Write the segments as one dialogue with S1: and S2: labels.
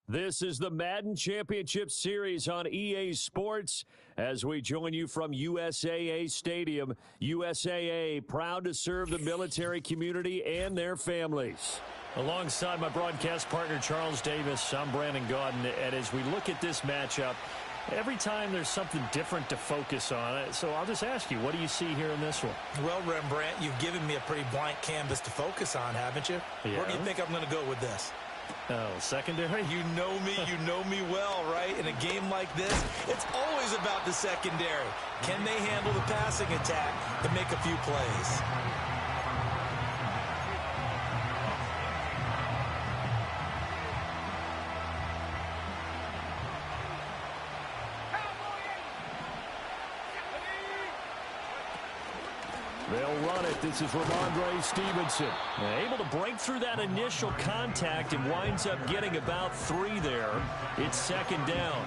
S1: This is the Madden Championship Series on EA Sports as we join you from USAA Stadium. USAA, proud to serve the military community and their families. Alongside my broadcast partner, Charles Davis, I'm Brandon Gaudin. And as we look at this matchup, every time there's something different to focus on. So I'll just ask you, what do you see here in this one?
S2: Well, Rembrandt, you've given me a pretty blank canvas to focus on, haven't you?
S1: Yeah.
S2: Where do you think I'm going to go with this?
S1: Oh, secondary?
S2: You know me well, right? In a game like this, it's always about the secondary. Can they handle the passing attack and make a few plays?
S1: They'll run it. This is Ramondre Stevenson. Able to break through that initial contact and winds up getting about 3 there. It's second down.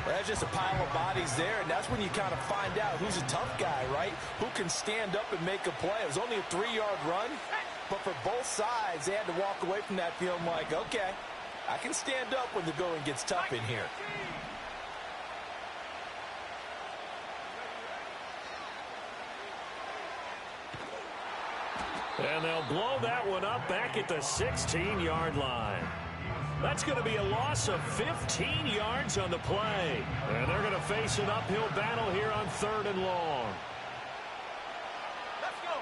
S2: Well, that's just a pile of bodies there, and that's when you kind of find out who's a tough guy, right? Who can stand up and make a play. It was only a 3-yard run, but for both sides, they had to walk away from that feeling like, okay, I can stand up when the going gets tough in here.
S1: And they'll blow that one up back at the 16-yard line. That's going to be a loss of 15 yards on the play. And they're going to face an uphill battle here on 3rd and long.
S3: Let's go.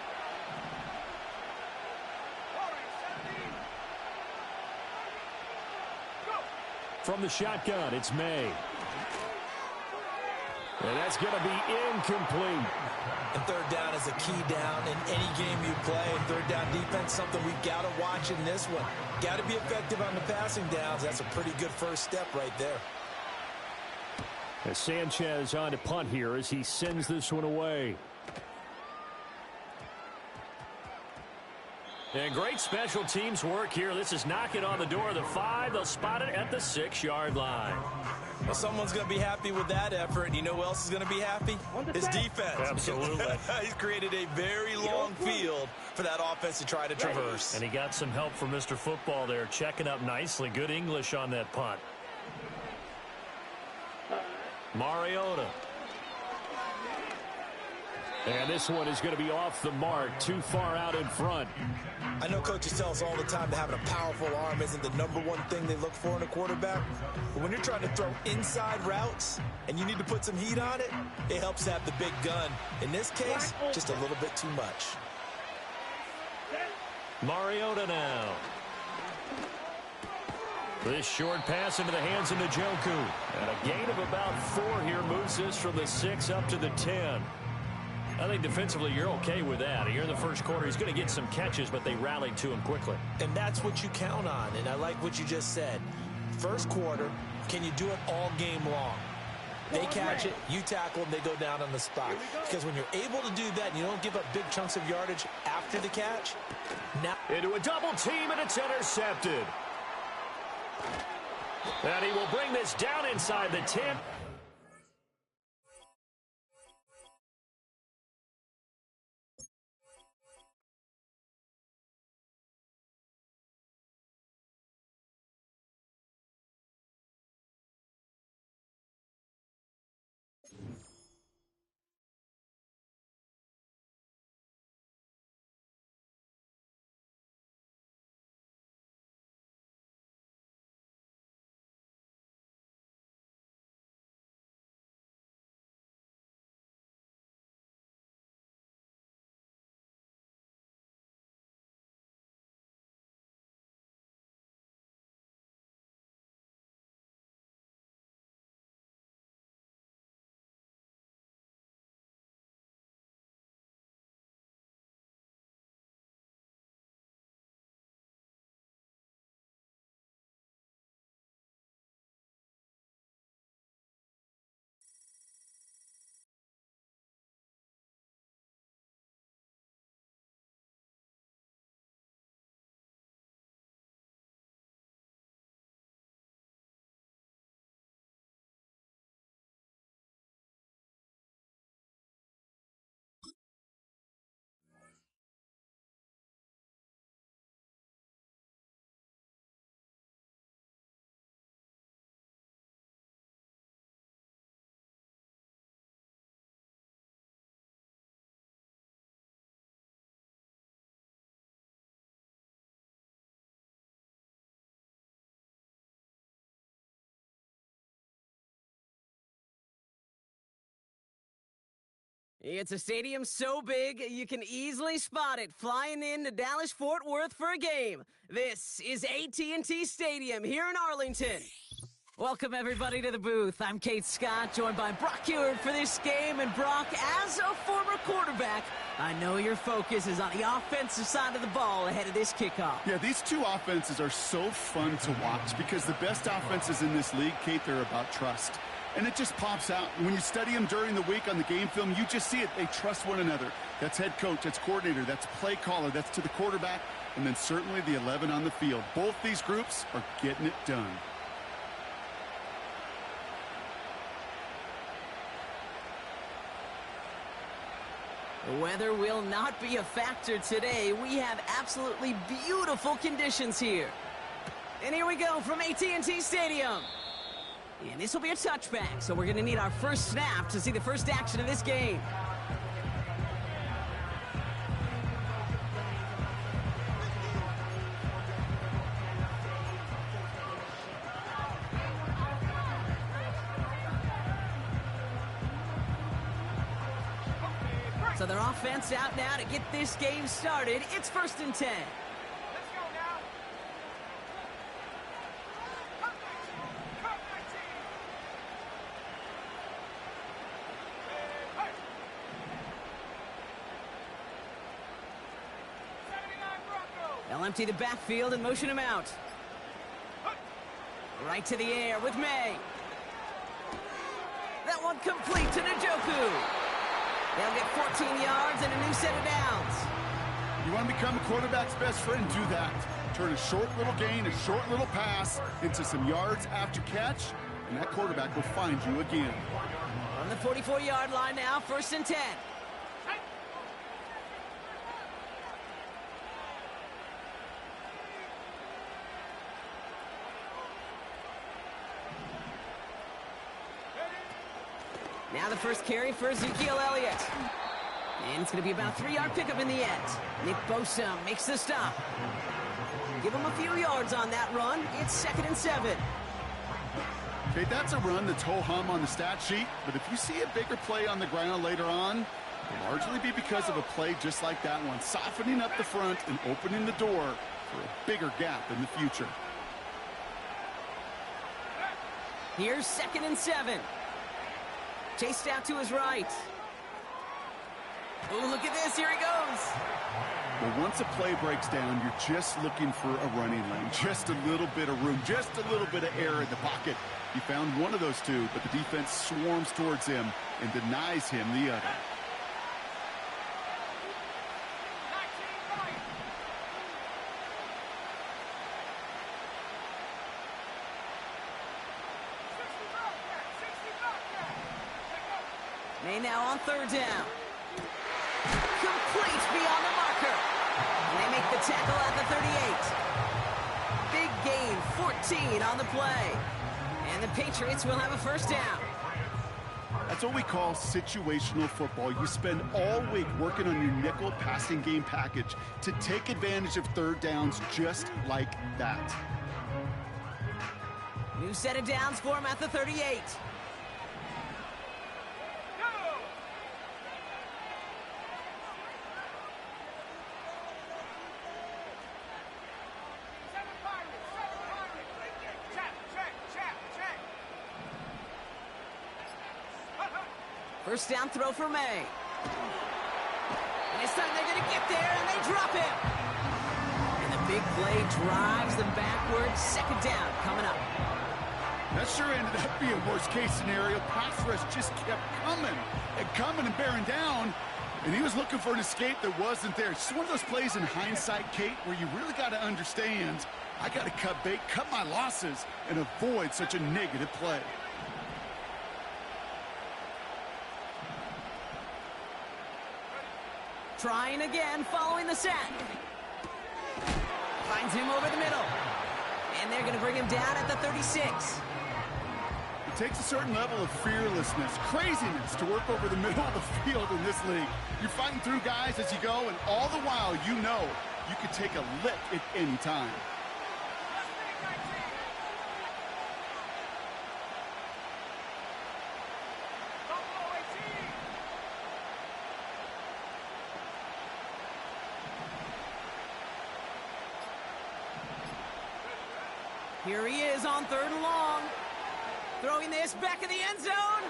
S1: From the shotgun, it's May. And that's going to be incomplete.
S2: And 3rd down is a key down in any game you play. 3rd down defense, something we've got to watch in this one. Got to be effective on the passing downs. That's a pretty good first step right there.
S1: As Sanchez on to punt here as he sends this one away. And great special teams work here. This is knocking on the door of the 5. They'll spot it at the 6-yard line.
S2: Well, someone's going to be happy with that effort. And you know who else is going to be happy? His defense.
S1: Absolutely.
S2: He's created a very long field for that offense to try to traverse.
S1: And he got some help from Mr. Football there, checking up nicely. Good English on that punt. Mariota. And this one is going to be off the mark, too far out in front.
S2: I know coaches tell us all the time that having a powerful arm isn't the #1 thing they look for in a quarterback. But when you're trying to throw inside routes and you need to put some heat on it, it helps to have the big gun. In this case, just a little bit too much.
S1: Mariota now. This short pass into the hands of Njoku. And a gain of about 4 here moves this from the 6 up to the 10. I think defensively you're okay with that. Here in the first quarter, he's going to get some catches, but they rallied to him quickly.
S2: And that's what you count on, and I like what you just said. First quarter, can you do it all game long? They catch it, you tackle them, they go down on the spot. Because when you're able to do that and you don't give up big chunks of yardage after the catch, now
S1: into a double team, and it's intercepted. And he will bring this down inside the 10.
S3: It's a stadium so big, you can easily spot it flying into Dallas-Fort Worth for a game. This is AT&T Stadium here in Arlington. Welcome, everybody, to the booth. I'm Kate Scott, joined by Brock Ewert for this game. And Brock, as a former quarterback, I know your focus is on the offensive side of the ball ahead of this kickoff.
S4: Yeah, these two offenses are so fun to watch because the best offenses in this league, Kate, they're about trust. And it just pops out. When you study them during the week on the game film, you just see it. They trust one another. That's head coach, that's coordinator, that's play caller, that's to the quarterback, and then certainly the 11 on the field. Both these groups are getting it done.
S3: The weather will not be a factor today. We have absolutely beautiful conditions here. And here we go from AT&T Stadium. And this will be a touchback, so we're going to need our first snap to see the first action of this game. So their offense out now to get this game started. It's 1st and 10. They'll empty the backfield and motion him out. Right to the air with May. That one complete to Njoku. They'll get 14 yards and a new set of downs.
S4: You want to become a quarterback's best friend? Do that. Turn a short little gain, a short little pass into some yards after catch, and that quarterback will find you again.
S3: On the 44-yard line now, 1st and 10. Now the first carry for Ezekiel Elliott. And it's going to be about a 3-yard pickup in the end. Nick Bosa makes the stop. Give him a few yards on that run. It's 2nd and 7.
S4: Okay, that's a run that's ho-hum on the stat sheet, but if you see a bigger play on the ground later on, it'll largely be because of a play just like that one, softening up the front and opening the door for a bigger gap in the future.
S3: Here's 2nd and 7. Chased out to his right. Oh, look at this. Here he goes.
S4: Well, once a play breaks down, you're just looking for a running lane. Just a little bit of room. Just a little bit of air in the pocket. He found one of those two, but the defense swarms towards him and denies him the other.
S3: May now on 3rd down. Complete beyond the marker. And they make the tackle at the 38. Big gain, 14 on the play. And the Patriots will have a 1st down.
S4: That's what we call situational football. You spend all week working on your nickel passing game package to take advantage of 3rd downs just like that.
S3: New set of downs for him at the 38. First down throw for May. And this time they're going to get there, and they drop him. And the big play drives them backwards. 2nd down coming up.
S4: That sure ended up being worst-case scenario. Pass rush just kept coming and bearing down. And he was looking for an escape that wasn't there. It's just one of those plays in hindsight, Kate, where you really got to understand, I got to cut bait, cut my losses, and avoid such a negative play.
S3: Trying again, following the sack. Finds him over the middle. And they're going to bring him down at the 36.
S4: It takes a certain level of fearlessness, craziness to work over the middle of the field in this league. You're fighting through guys as you go, and all the while you know you could take a lick at any time.
S3: Here he is on 3rd and long. Throwing this back in the end zone.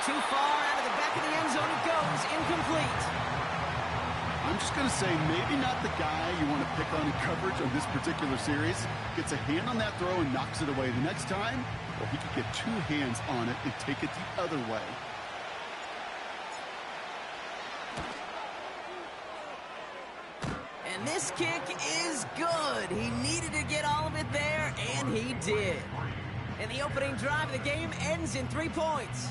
S3: Too far out of the back of the end zone it goes. Incomplete.
S4: I'm just going to say maybe not the guy you want to pick on in coverage on this particular series. Gets a hand on that throw and knocks it away. The next time, well, he could get 2 hands on it and take it the other way.
S3: And this kick is good. He needed to get all of it there, and he did. And the opening drive of the game ends in 3 points.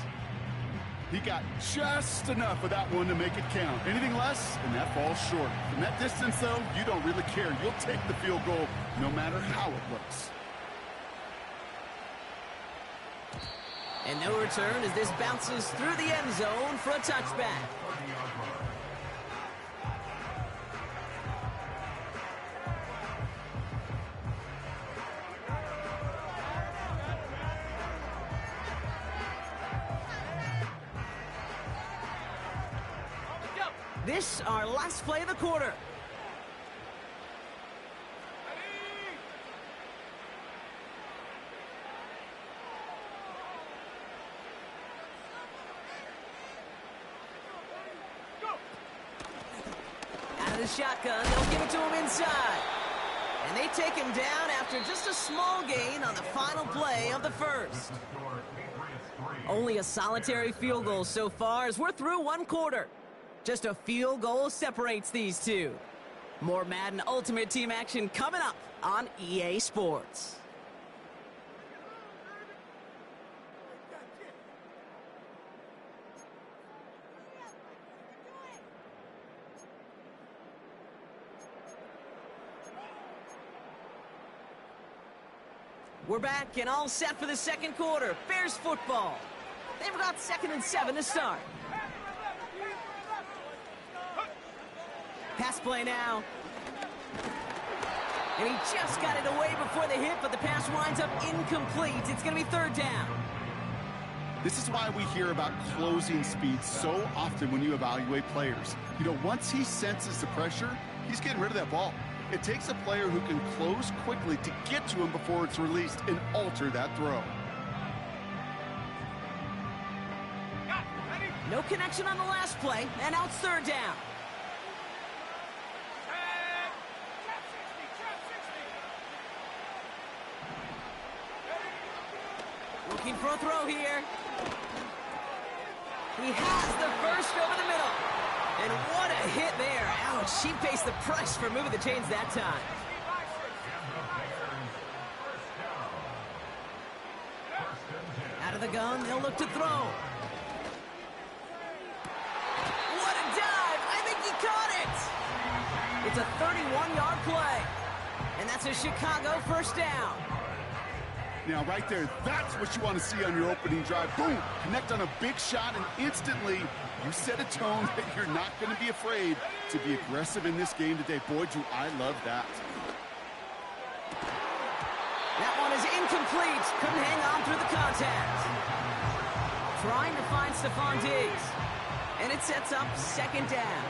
S4: He got just enough of that one to make it count. Anything less, and that falls short. From that distance, though, you don't really care. You'll take the field goal no matter how it looks.
S3: And no return as this bounces through the end zone for a touchback. This, our last play of the quarter. Out of the shotgun, they'll give it to him inside. And they take him down after just a small gain on the final play of the first. Only a solitary field goal so far as we're through 1 quarter. Just a field goal separates these two. More Madden Ultimate Team action coming up on EA Sports. We're back and all set for the second quarter. Bears football. They've got 2nd and 7 to start. Pass play now. And he just got it away before the hit, but the pass winds up incomplete. It's going to be 3rd down.
S4: This is why we hear about closing speed so often when you evaluate players. You know, once he senses the pressure, he's getting rid of that ball. It takes a player who can close quickly to get to him before it's released and alter that throw.
S3: No connection on the last play, and now it's 3rd down. Looking for a throw here. He has the first over the middle. And what a hit there. Ouch, she faced the press for moving the chains that time. Out of the gun, they'll look to throw. What a dive! I think he caught it! It's a 31-yard play. And that's a Chicago 1st down.
S4: Now, right there, that's what you want to see on your opening drive. Boom! Connect on a big shot, and instantly you set a tone that you're not going to be afraid to be aggressive in this game today. Boy, do I love that.
S3: That one is incomplete. Couldn't hang on through the contact. Trying to find Stephon Diggs. And it sets up 2nd down.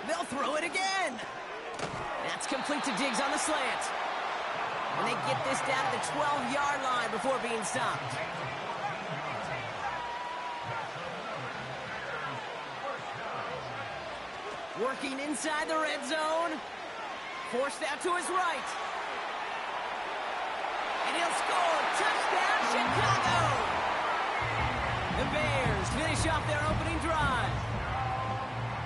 S3: They'll throw it again. That's complete to Diggs on the slant. And they get this down to the 12-yard line before being stopped. Working inside the red zone. Forced out to his right. And he'll score. Touchdown, Chicago! The Bears finish off their opening drive.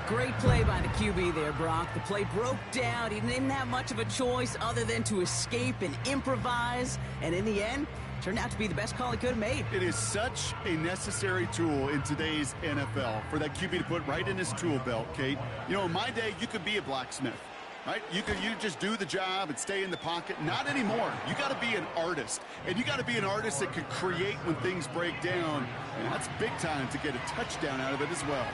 S3: Great play by the QB there, Brock. The play broke down. He didn't have much of a choice other than to escape and improvise. And in the end, turned out to be the best call he could have made.
S4: It is such a necessary tool in today's NFL for that QB to put right in his tool belt, Kate. You know, in my day, you could be a blacksmith, right? You just do the job and stay in the pocket. Not anymore. You got to be an artist. And you got to be an artist that can create when things break down. And that's big time to get a touchdown out of it as well.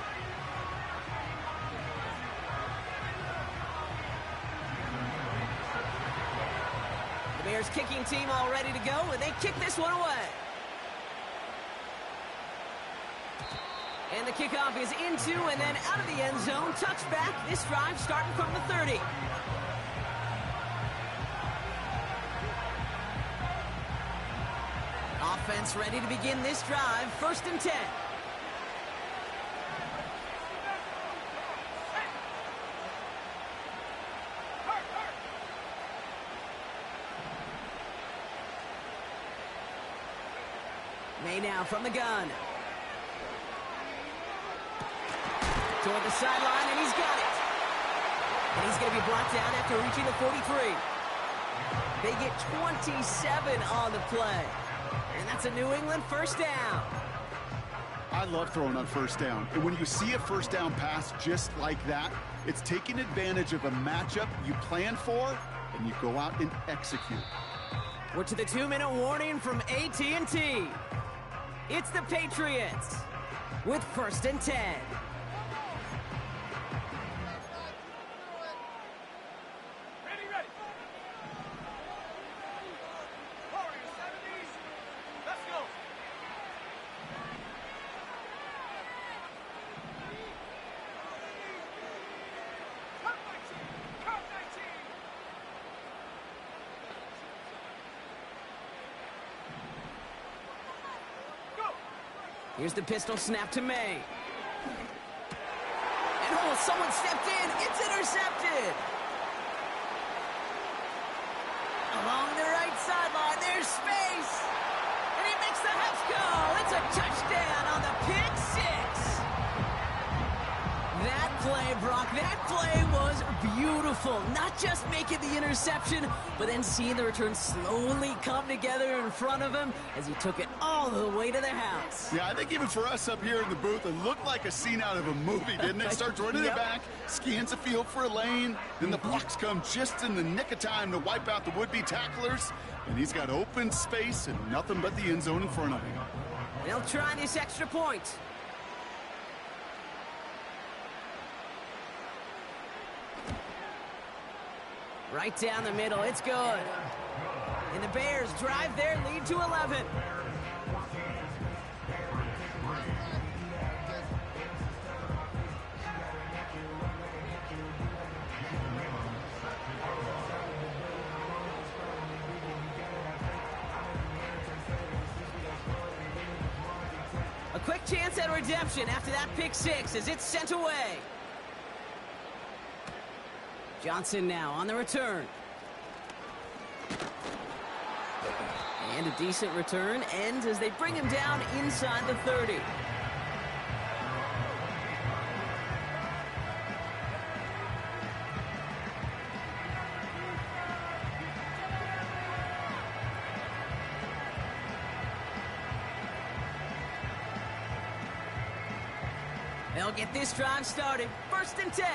S3: Bears kicking team all ready to go, and they kick this one away. And the kickoff is into and then out of the end zone. Touchback. This drive starting from the 30. Offense ready to begin this drive. 1st and 10. May now from the gun. Toward the sideline, and he's got it. And he's going to be brought down after reaching the 43. They get 27 on the play. And that's a New England 1st down.
S4: I love throwing on 1st down. And when you see a 1st down pass just like that, it's taking advantage of a matchup you plan for, and you go out and execute.
S3: We're to the 2-minute warning from AT&T. It's the Patriots with 1st and 10. Here's the pistol snap to May. And someone stepped in. It's intercepted. Along the right sideline, there's space. And he makes the house go. It's a touchdown on the pick 6. That play, Brock, that play was beautiful. Not just making the interception, but then seeing the return slowly come together in front of him as he took it all the way to the house.
S4: Yeah, I think even for us up here in the booth, it looked like a scene out of a movie, didn't it? Starts running it back, scans the field for a lane, then the blocks come just in the nick of time to wipe out the would-be tacklers, and he's got open space and nothing but the end zone in front of him.
S3: They'll try this extra point. Right down the middle, it's good. And the Bears drive their lead to 11. A quick chance at redemption after that pick 6 as it's sent away. Johnson now on the return. And a decent return ends as they bring him down inside the 30. They'll get this drive started. 1st and 10.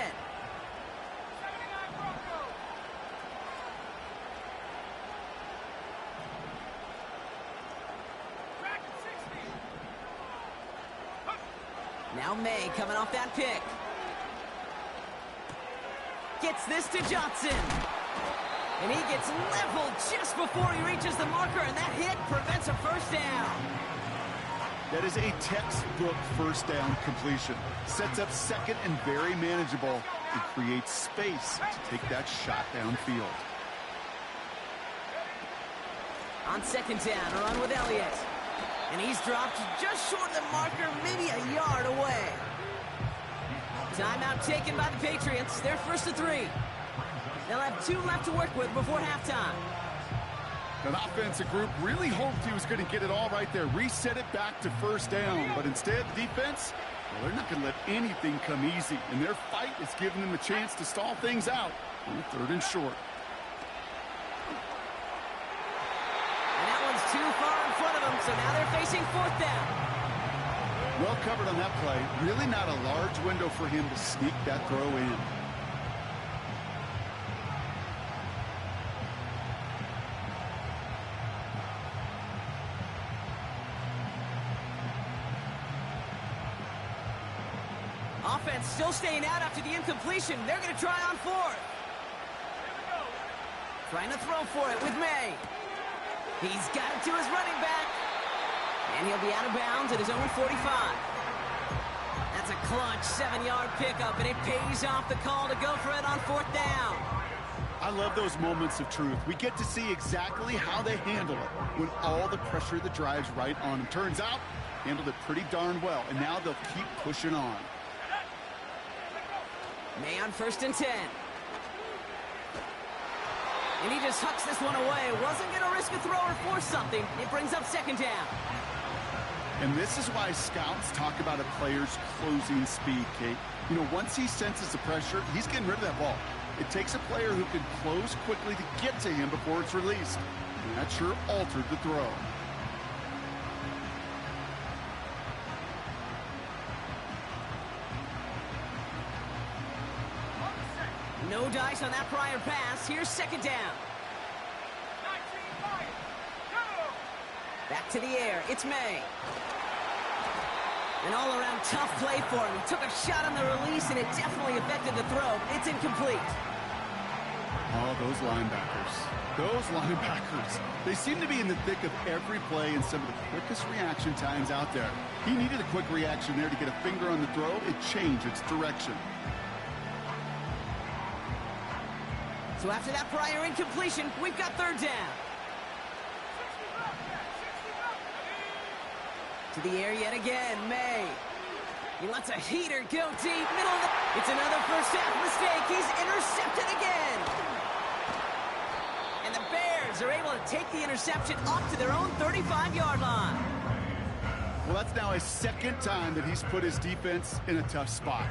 S3: Now May coming off that pick. Gets this to Johnson. And he gets leveled just before he reaches the marker, and that hit prevents a 1st down.
S4: That is a textbook 1st down completion. Sets up 2nd and very manageable and creates space to take that shot downfield.
S3: On 2nd down, a run with Elliott. And he's dropped just short of the marker, maybe a yard away. Timeout taken by the Patriots. They're 1st and 3. They'll have 2 left to work with before halftime.
S4: An offensive group really hoped he was going to get it all right there, reset it back to 1st down. But instead, the defense, well, they're not going to let anything come easy. And their fight is giving them a chance to stall things out on the 3rd and short.
S3: Too far in front of them, so now they're facing 4th down.
S4: Well covered on that play. Really not a large window for him to sneak that throw in.
S3: Offense still staying out after the incompletion. They're going to try on 4th. Trying to throw for it with May. He's got it to his running back. And he'll be out of bounds at his own 45. clutch 7-yard pickup, and it pays off the call to go for it on 4th down.
S4: I love those moments of truth. We get to see exactly how they handle it when all the pressure that drives right on them. Turns out, handled it pretty darn well, and now they'll keep pushing on.
S3: May on 1st and 10. And he just hucks this one away. Wasn't going to risk a throw or force something. It brings up 2nd down.
S4: And this is why scouts talk about a player's closing speed, Kate. You know, once he senses the pressure, he's getting rid of that ball. It takes a player who can close quickly to get to him before it's released. And that sure altered the throw.
S3: No dice on that prior pass. Here's 2nd down. Back to the air. It's May. An all-around tough play for him. He took a shot on the release, and it definitely affected the throw. It's incomplete.
S4: Oh, those linebackers. Those linebackers. They seem to be in the thick of every play and some of the quickest reaction times out there. He needed a quick reaction there to get a finger on the throw. It changed its direction.
S3: So after that prior incompletion, we've got 3rd down. To the air yet again, May. He lets a heater go deep, middle of the... It's another first-half mistake. He's intercepted again. And the Bears are able to take the interception up to their own 35-yard line.
S4: Well, that's now his 2nd time that he's put his defense in a tough spot.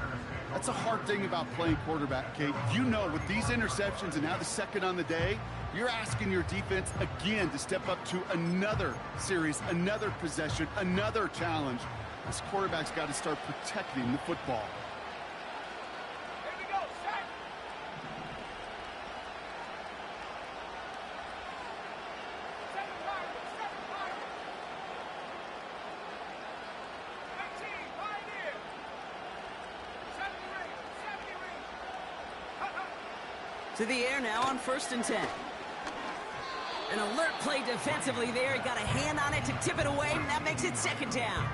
S4: That's a hard thing about playing quarterback, Kate. You know, with these interceptions and now the 2nd on the day, you're asking your defense again to step up to another series, another possession, another challenge. This quarterback's got to start protecting the football.
S2: Here we go, set.
S3: To the air now on 1st and 10. An alert play defensively there. He got a hand on it to tip it away, and that makes it 2nd down.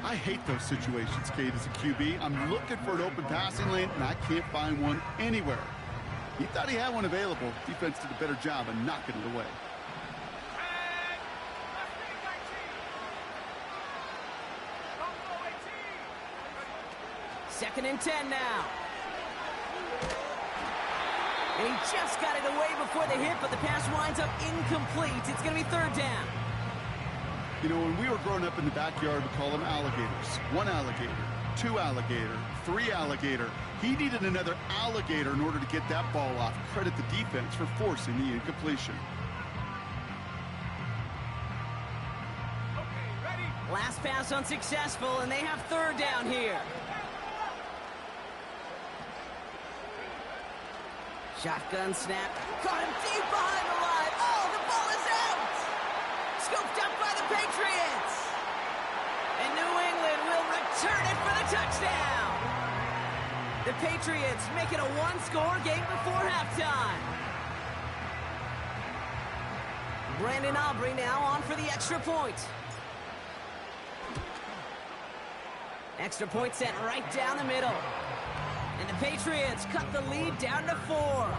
S4: I hate those situations, Kate, as a QB. I'm looking for an open passing lane, and I can't find one anywhere. He thought he had one available. Defense did a better job of knocking it away.
S3: 2nd and 10 now. And he just got it away before the hit, but the pass winds up incomplete. It's going to be 3rd down.
S4: You know, when we were growing up in the backyard, we call them alligators. 1 alligator, 2 alligator, 3 alligator. He needed another alligator in order to get that ball off. Credit the defense for forcing the incompletion.
S3: Last pass unsuccessful, and they have 3rd down here. Shotgun snap. Caught him deep behind the line. Oh, the ball is out! Scooped up by the Patriots. And New England will return it for the touchdown. The Patriots make it a 1-score game before halftime. Brandon Aubrey now on for the extra point. Extra point sent right down the middle. And the Patriots cut the lead down to 4.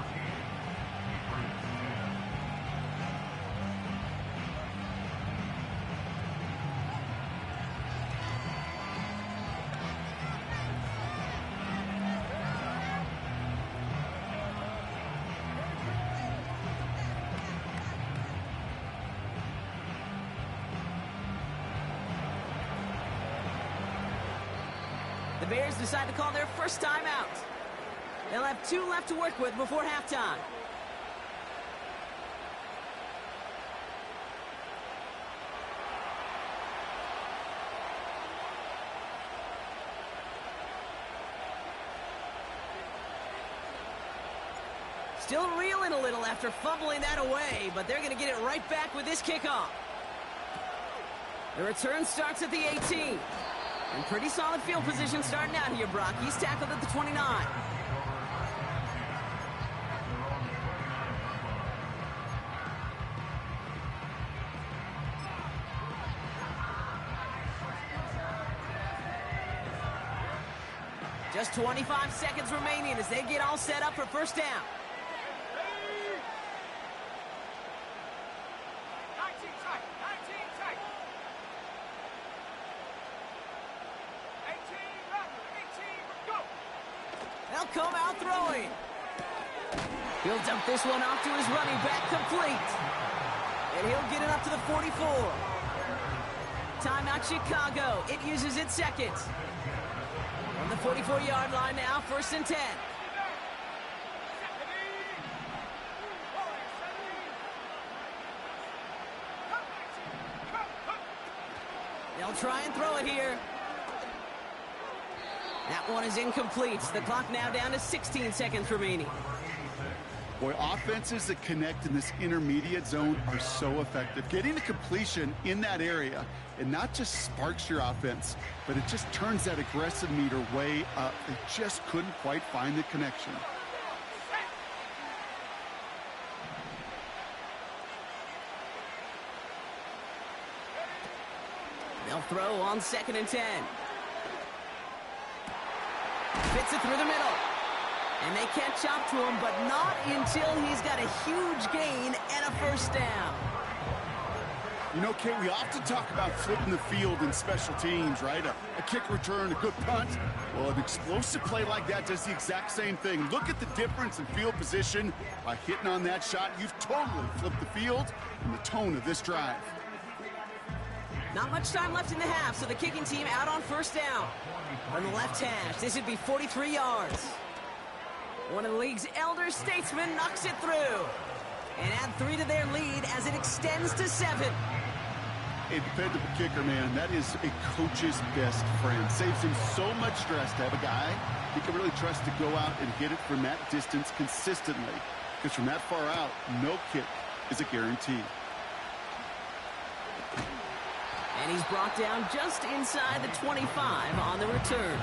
S3: The Bears decide to call their first timeout. They'll have 2 left to work with before halftime. Still reeling a little after fumbling that away, but they're going to get it right back with this kickoff. The return starts at the 18. And pretty solid field position starting out here, Brock. He's tackled at the 29. Just 25 seconds remaining as they get all set up for first down. They'll come out throwing. He'll dump this one off to his running back, complete. And he'll get it up to the 44. Timeout Chicago. It uses its second. On the 44-yard line now, 1st and 10. They'll try and throw it here. That one is incomplete. The clock now down to 16 seconds remaining.
S4: Boy, offenses that connect in this intermediate zone are so effective. Getting a completion in that area, it not just sparks your offense, but it just turns that aggressive meter way up. They just couldn't quite find the connection.
S3: They'll throw on 2nd and 10. Fits it through the middle. And they catch up to him, but not until he's got a huge gain and a first down.
S4: You know, Kate, we often talk about flipping the field in special teams, right? A kick return, a good punt. Well, an explosive play like that does the exact same thing. Look at the difference in field position. By hitting on that shot, you've totally flipped the field and the tone of this drive.
S3: Not much time left in the half, so the kicking team out on first down. On the left hash, this would be 43 yards. One of the league's elder statesmen knocks it through. And add 3 to their lead as it extends to 7.
S4: A dependable kicker, man, that is a coach's best friend. Saves him so much stress to have a guy he can really trust to go out and hit it from that distance consistently. Because from that far out, no kick is a guarantee.
S3: And he's brought down just inside the 25 on the return.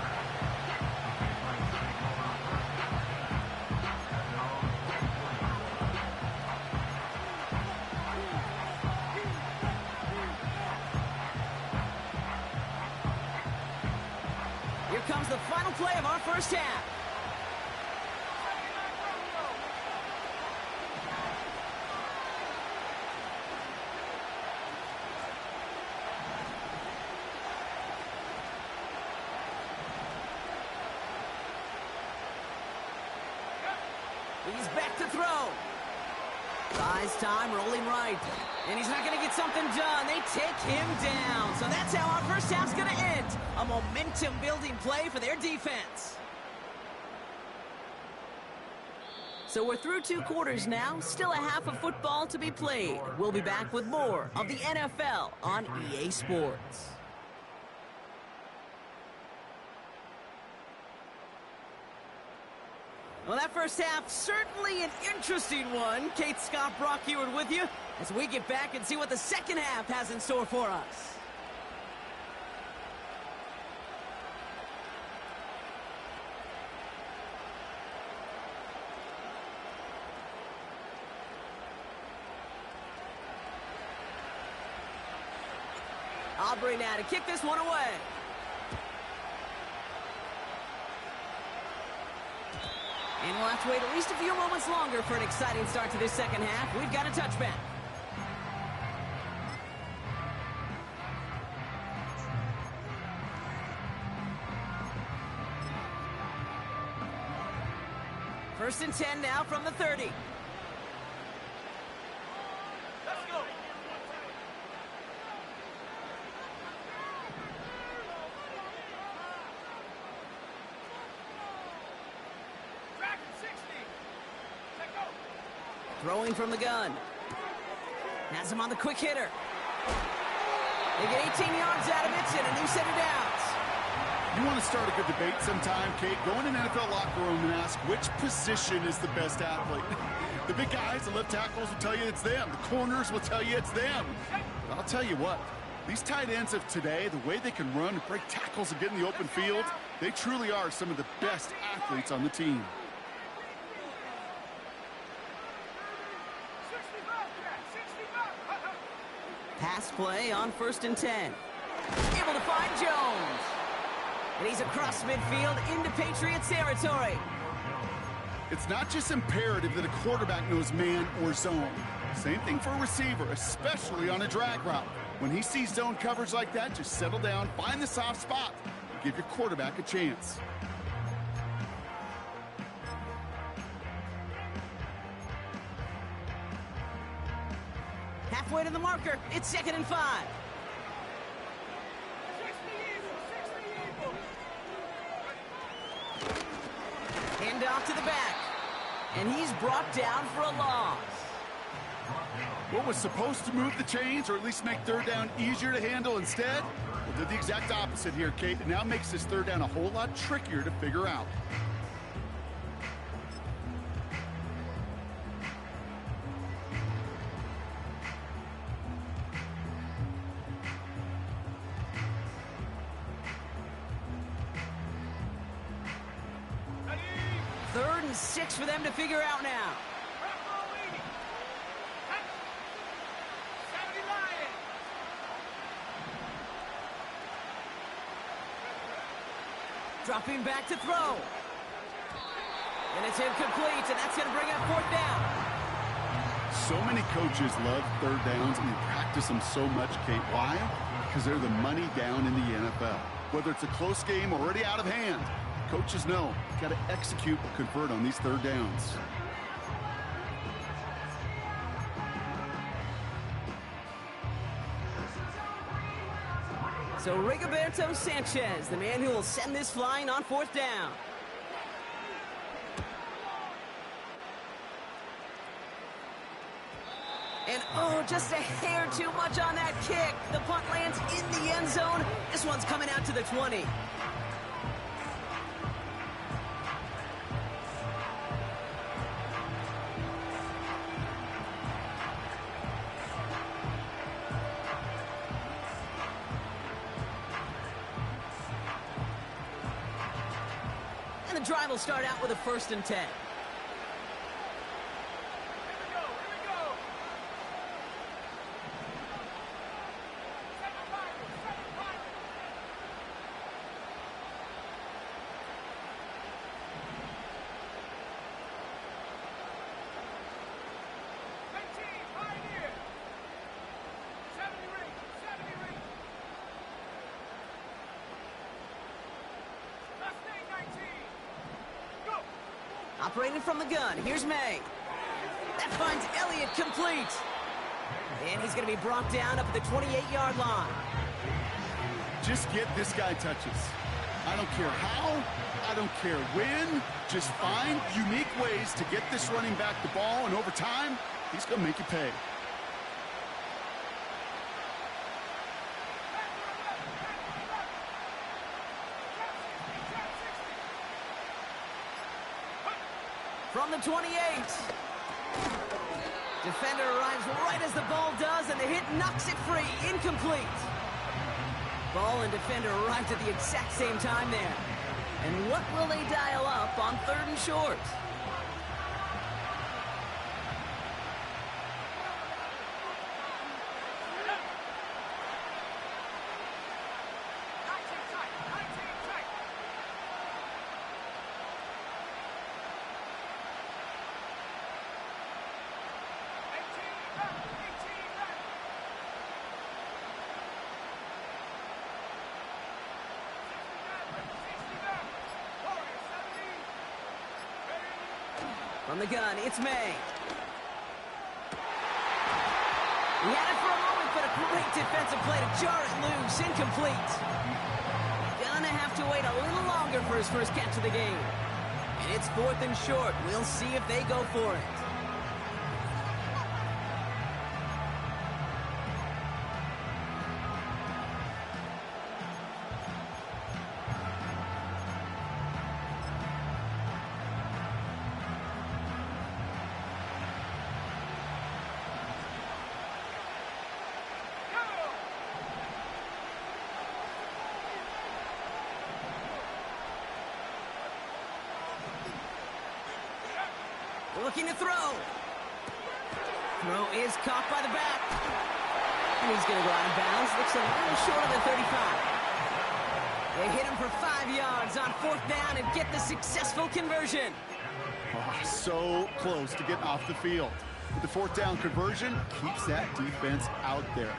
S3: Here comes the final play of our first half. He's back to throw. Buys time, rolling right. And he's not going to get something done. They take him down. So that's how our first half's going to end. A momentum-building play for their defense. So we're through 2 quarters now. Still a half of football to be played. We'll be back with more of the NFL on EA Sports. Well, that first half, certainly an interesting one. Kate, Scott, Brock Heward with you as we get back and see what the second half has in store for us. Aubrey now to kick this one away. And we'll have to wait at least a few moments longer for an exciting start to this second half. We've got a touchback. First and 10 now from the 30. Let's go. Throwing from the gun. Has him on the quick hitter. They get 18 yards out of it and a new set of downs.
S4: You want to start a good debate sometime, Kate? Go in an NFL locker room and ask which position is the best athlete. The big guys, the left tackles will tell you it's them. The corners will tell you it's them. But I'll tell you what, these tight ends of today, the way they can run, break tackles, and get in the open field, they truly are some of the best athletes on the team. Pass
S3: play on 1st and 10. Able to find Jones. And he's across midfield into Patriots territory.
S4: It's not just imperative that a quarterback knows man or zone. Same thing for a receiver, especially on a drag route. When he sees zone coverage like that, just settle down, find the soft spot, and give your quarterback a chance.
S3: Halfway to the marker, it's 2nd and 5. Hand off to the back. And he's brought down for a loss.
S4: What was supposed to move the chains, or at least make third down easier to handle instead? Well, did the exact opposite here, Kate. It now makes this third down a whole lot trickier to figure out.
S3: Third and 6 for them to figure out now. Dropping back to throw. And it's incomplete, and that's going to bring up 4th down.
S4: So many coaches love third downs, and they practice them so much, Kate. Why? Because they're the money down in the NFL. Whether it's a close game already out of hand, coaches know got to execute or convert on these third downs.
S3: So Rigoberto Sanchez, the man who will send this flying on 4th down. And oh, just a hair too much on that kick. The punt lands in the end zone. This one's coming out to the 20. And the drive will start out with a 1st and 10. Operating from the gun, here's May. That finds Elliott complete. And he's going to be brought down up at the 28-yard line.
S4: Just get this guy touches. I don't care how, I don't care when. Just find unique ways to get this running back the ball, and over time, he's going to make you pay.
S3: From the 28. Defender arrives right as the ball does, and the hit knocks it free. Incomplete. Ball and defender arrived at the exact same time there. And what will they dial up on 3rd and short? From the gun, it's May. He had it for a moment, but a great defensive play to jar it loose. Incomplete. Gonna have to wait a little longer for his first catch of the game. And it's 4th and short. We'll see if they go for it. Looking to throw. Throw is caught by the back. And he's going to go out of bounds. Looks a little short of the 35. They hit him for 5 yards on 4th down and get the successful conversion.
S4: Oh, so close to getting off the field. But the 4th down conversion keeps that defense out there.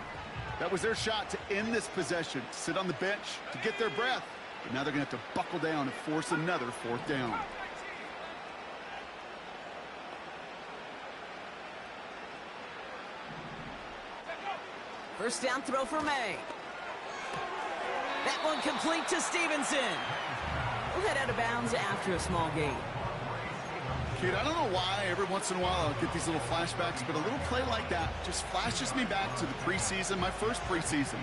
S4: That was their shot to end this possession, to sit on the bench, to get their breath. But now they're going to have to buckle down and force another 4th down.
S3: First down throw for May. That one complete to Stevenson. We'll head out of bounds after a small gain.
S4: Kid, I don't know why every once in a while I'll get these little flashbacks, but a little play like that just flashes me back to the preseason, my first preseason.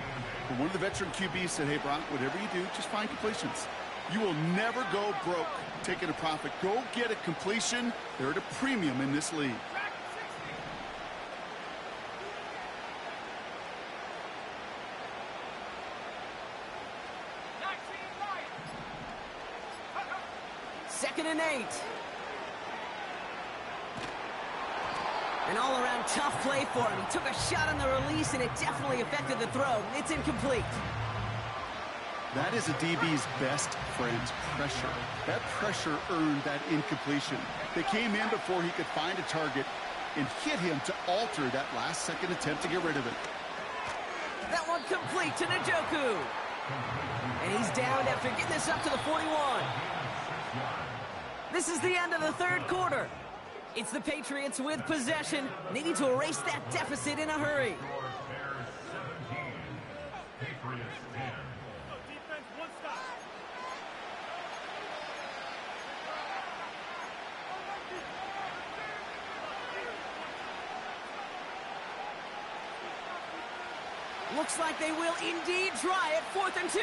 S4: And one of the veteran QBs said, hey, Brock, whatever you do, just find completions. You will never go broke taking a profit. Go get a completion. They're at a premium in this league.
S3: Second and 8. An all-around tough play for him. He took a shot on the release, and it definitely affected the throw. It's incomplete.
S4: That is a DB's best friend, pressure. That pressure earned that incompletion. They came in before he could find a target and hit him to alter that last-second attempt to get rid of it.
S3: That one complete to Njoku. And he's down after getting this up to the 41. This is the end of the 3rd quarter. It's the Patriots with possession, needing to erase that deficit in a hurry. Looks like they will indeed try it. 4th and 2.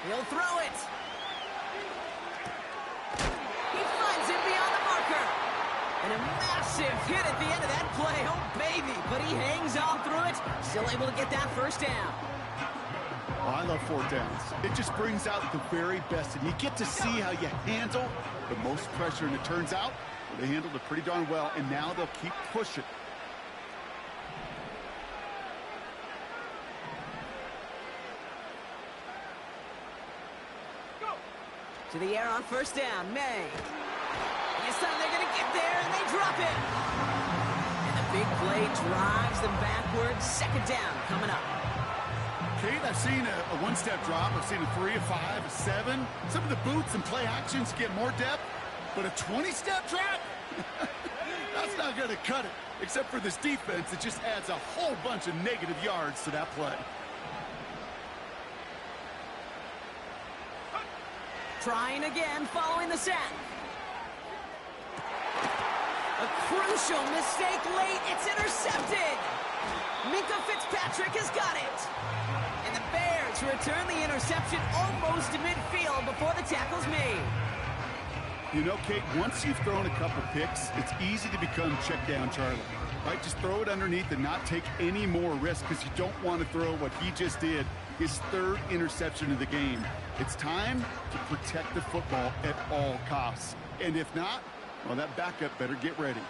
S3: He'll throw it. He finds it beyond the marker. And a massive hit at the end of that play. Oh, baby. But he hangs on through it. Still able to get that first down.
S4: Oh, I love 4th downs. It just brings out the very best. And you get to see how you handle the most pressure. And it turns out they handled it pretty darn well. And now they'll keep pushing.
S3: To the air on first down, May. This time they're going to get there, and they drop it. And the big play drives them backwards. 2nd down coming up.
S4: Kate, I've seen a one-step drop. I've seen a 3, a 5, a 7. Some of the boots and play actions get more depth, but a 20-step drop? That's not going to cut it. Except for this defense, it just adds a whole bunch of negative yards to that play.
S3: Trying again following the sack. A crucial mistake late. It's intercepted. Minka Fitzpatrick has got it. And the Bears return the interception almost to midfield before the tackle's made.
S4: You know, Kate, once you've thrown a couple picks, it's easy to become check down Charlie. Right? Just throw it underneath and not take any more risk because you don't want to throw what he just did, his 3rd interception of the game. It's time to protect the football at all costs. And if not, well, that backup better get ready.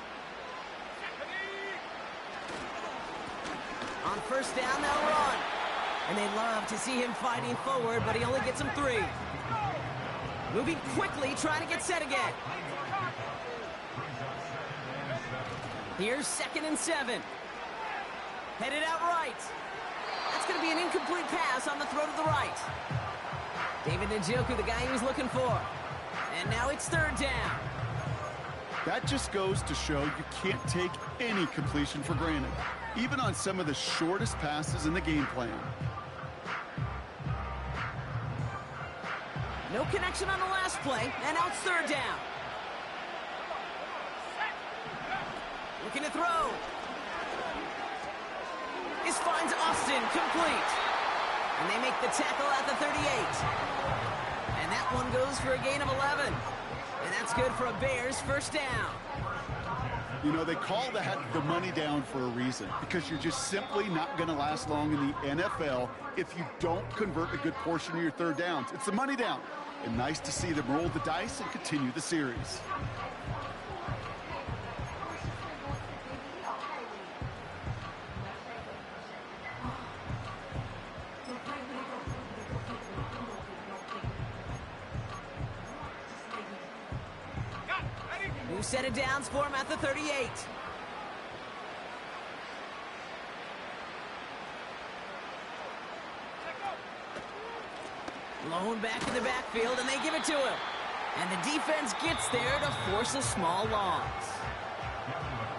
S3: On first down, they'll run. And they love to see him fighting forward, but he only gets him 3. Moving quickly, trying to get set again. Here's 2nd and 7. Headed out right. That's going to be an incomplete pass on the throw to the right. David Njoku, the guy he was looking for. And now it's 3rd down.
S4: That just goes to show you can't take any completion for granted, even on some of the shortest passes in the game plan.
S3: No connection on the last play, and now it's 3rd down. Looking to throw. This finds Austin complete. And they make the tackle at the 38. And that one goes for a gain of 11. And that's good for a Bears first down.
S4: You know, they call that the money down for a reason, because you're just simply not going to last long in the NFL if you don't convert a good portion of your third downs. It's the money down. And nice to see them roll the dice and continue the series.
S3: New set of downs for him at the 38. Blown back in the backfield, and they give it to him. And the defense gets there to force a small loss.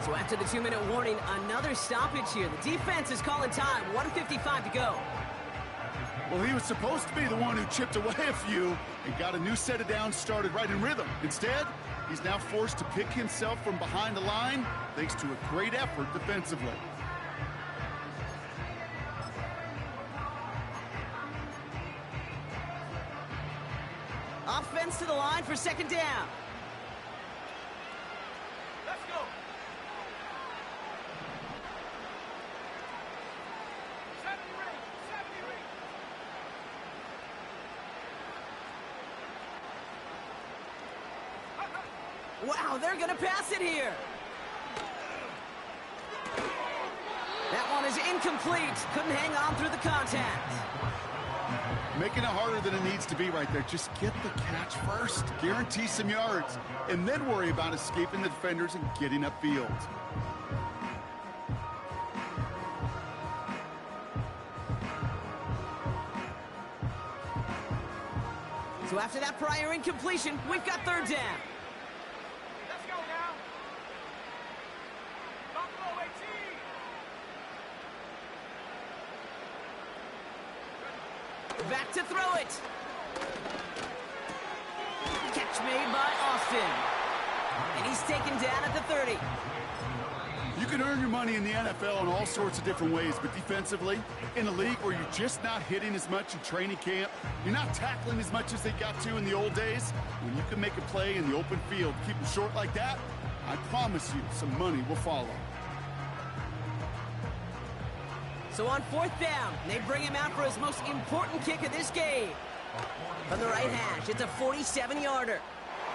S3: So after the 2-minute warning, another stoppage here. The defense is calling time. 1:55 to go.
S4: Well, he was supposed to be the one who chipped away a few and got a new set of downs started right in rhythm. Instead, he's now forced to pick himself from behind the line thanks to a great effort defensively.
S3: Offense to the line for second down.
S2: Let's go.
S3: Wow, they're going to pass it here. That one is incomplete. Couldn't hang on through the contact.
S4: Making it harder than it needs to be right there. Just get the catch first. Guarantee some yards. And then worry about escaping the defenders and getting upfield.
S3: So after that prior incompletion, we've got third down.
S2: Let's go now. Buffalo 18.
S3: Back to throw it. Catch made by Austin. And he's taken down at the 30.
S4: You can earn your money in the NFL in all sorts of different ways, but defensively, in a league where you're just not hitting as much in training camp, you're not tackling as much as they got to in the old days, when you can make a play in the open field, keep them short like that, I promise you some money will follow.
S3: So on fourth down, they bring him out for his most important kick of this game. From the right hash, it's a 47-yarder.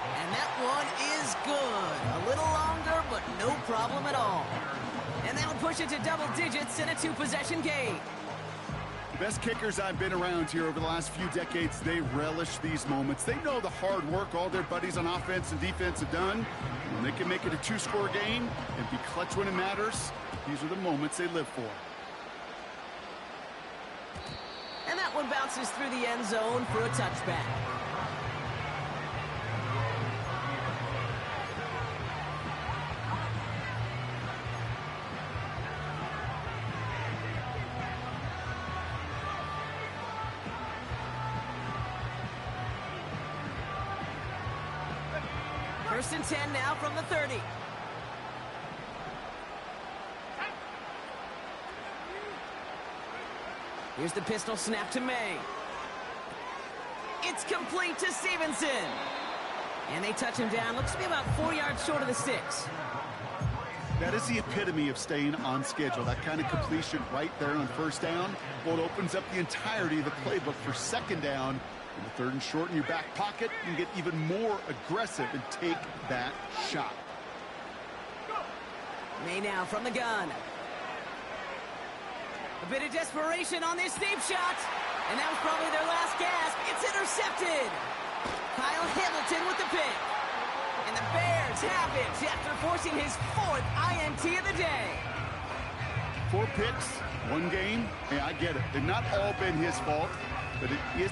S3: And that one is good. A little longer, but no problem at all. And that'll push it to double digits in a 2-possession game.
S4: The best kickers I've been around here over the last few decades, they relish these moments. They know the hard work all their buddies on offense and defense have done. When they can make it a 2-score game and be clutch when it matters, these are the moments they live for.
S3: And that one bounces through the end zone for a touchback. First and 10 now from the 30. Here's the pistol snap to May. It's complete to Stevenson. And they touch him down. Looks to be about 4 yards short of the 6.
S4: That is the epitome of staying on schedule. That kind of completion right there on first down. Well, it opens up the entirety of the playbook for second down. In the third and short in your back pocket, you can get even more aggressive and take that shot.
S3: May now from the gun. A bit of desperation on this deep shot. And that was probably their last gasp. It's intercepted. Kyle Hamilton with the pick. And the Bears have it after forcing his 4th INT of the day.
S4: 4 picks, 1 game. Hey, I get it. They've not all been his fault, but it is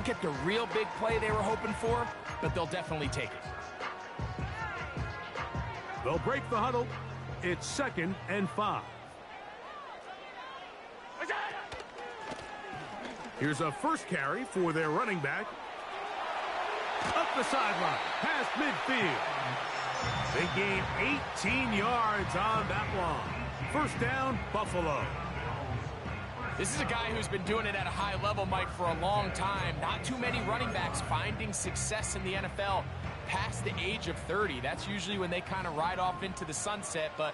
S2: won't get the real big play they were hoping for, but they'll definitely take it.
S5: They'll break the huddle. It's 2nd and 5. Here's a first carry for their running back. Up the sideline, past midfield. They gain 18 yards on that one. First down, Buffalo.
S2: This is a guy who's been doing it at a high level, Mike, for a long time. Not too many running backs finding success in the NFL past the age of 30. That's usually when they kind of ride off into the sunset, but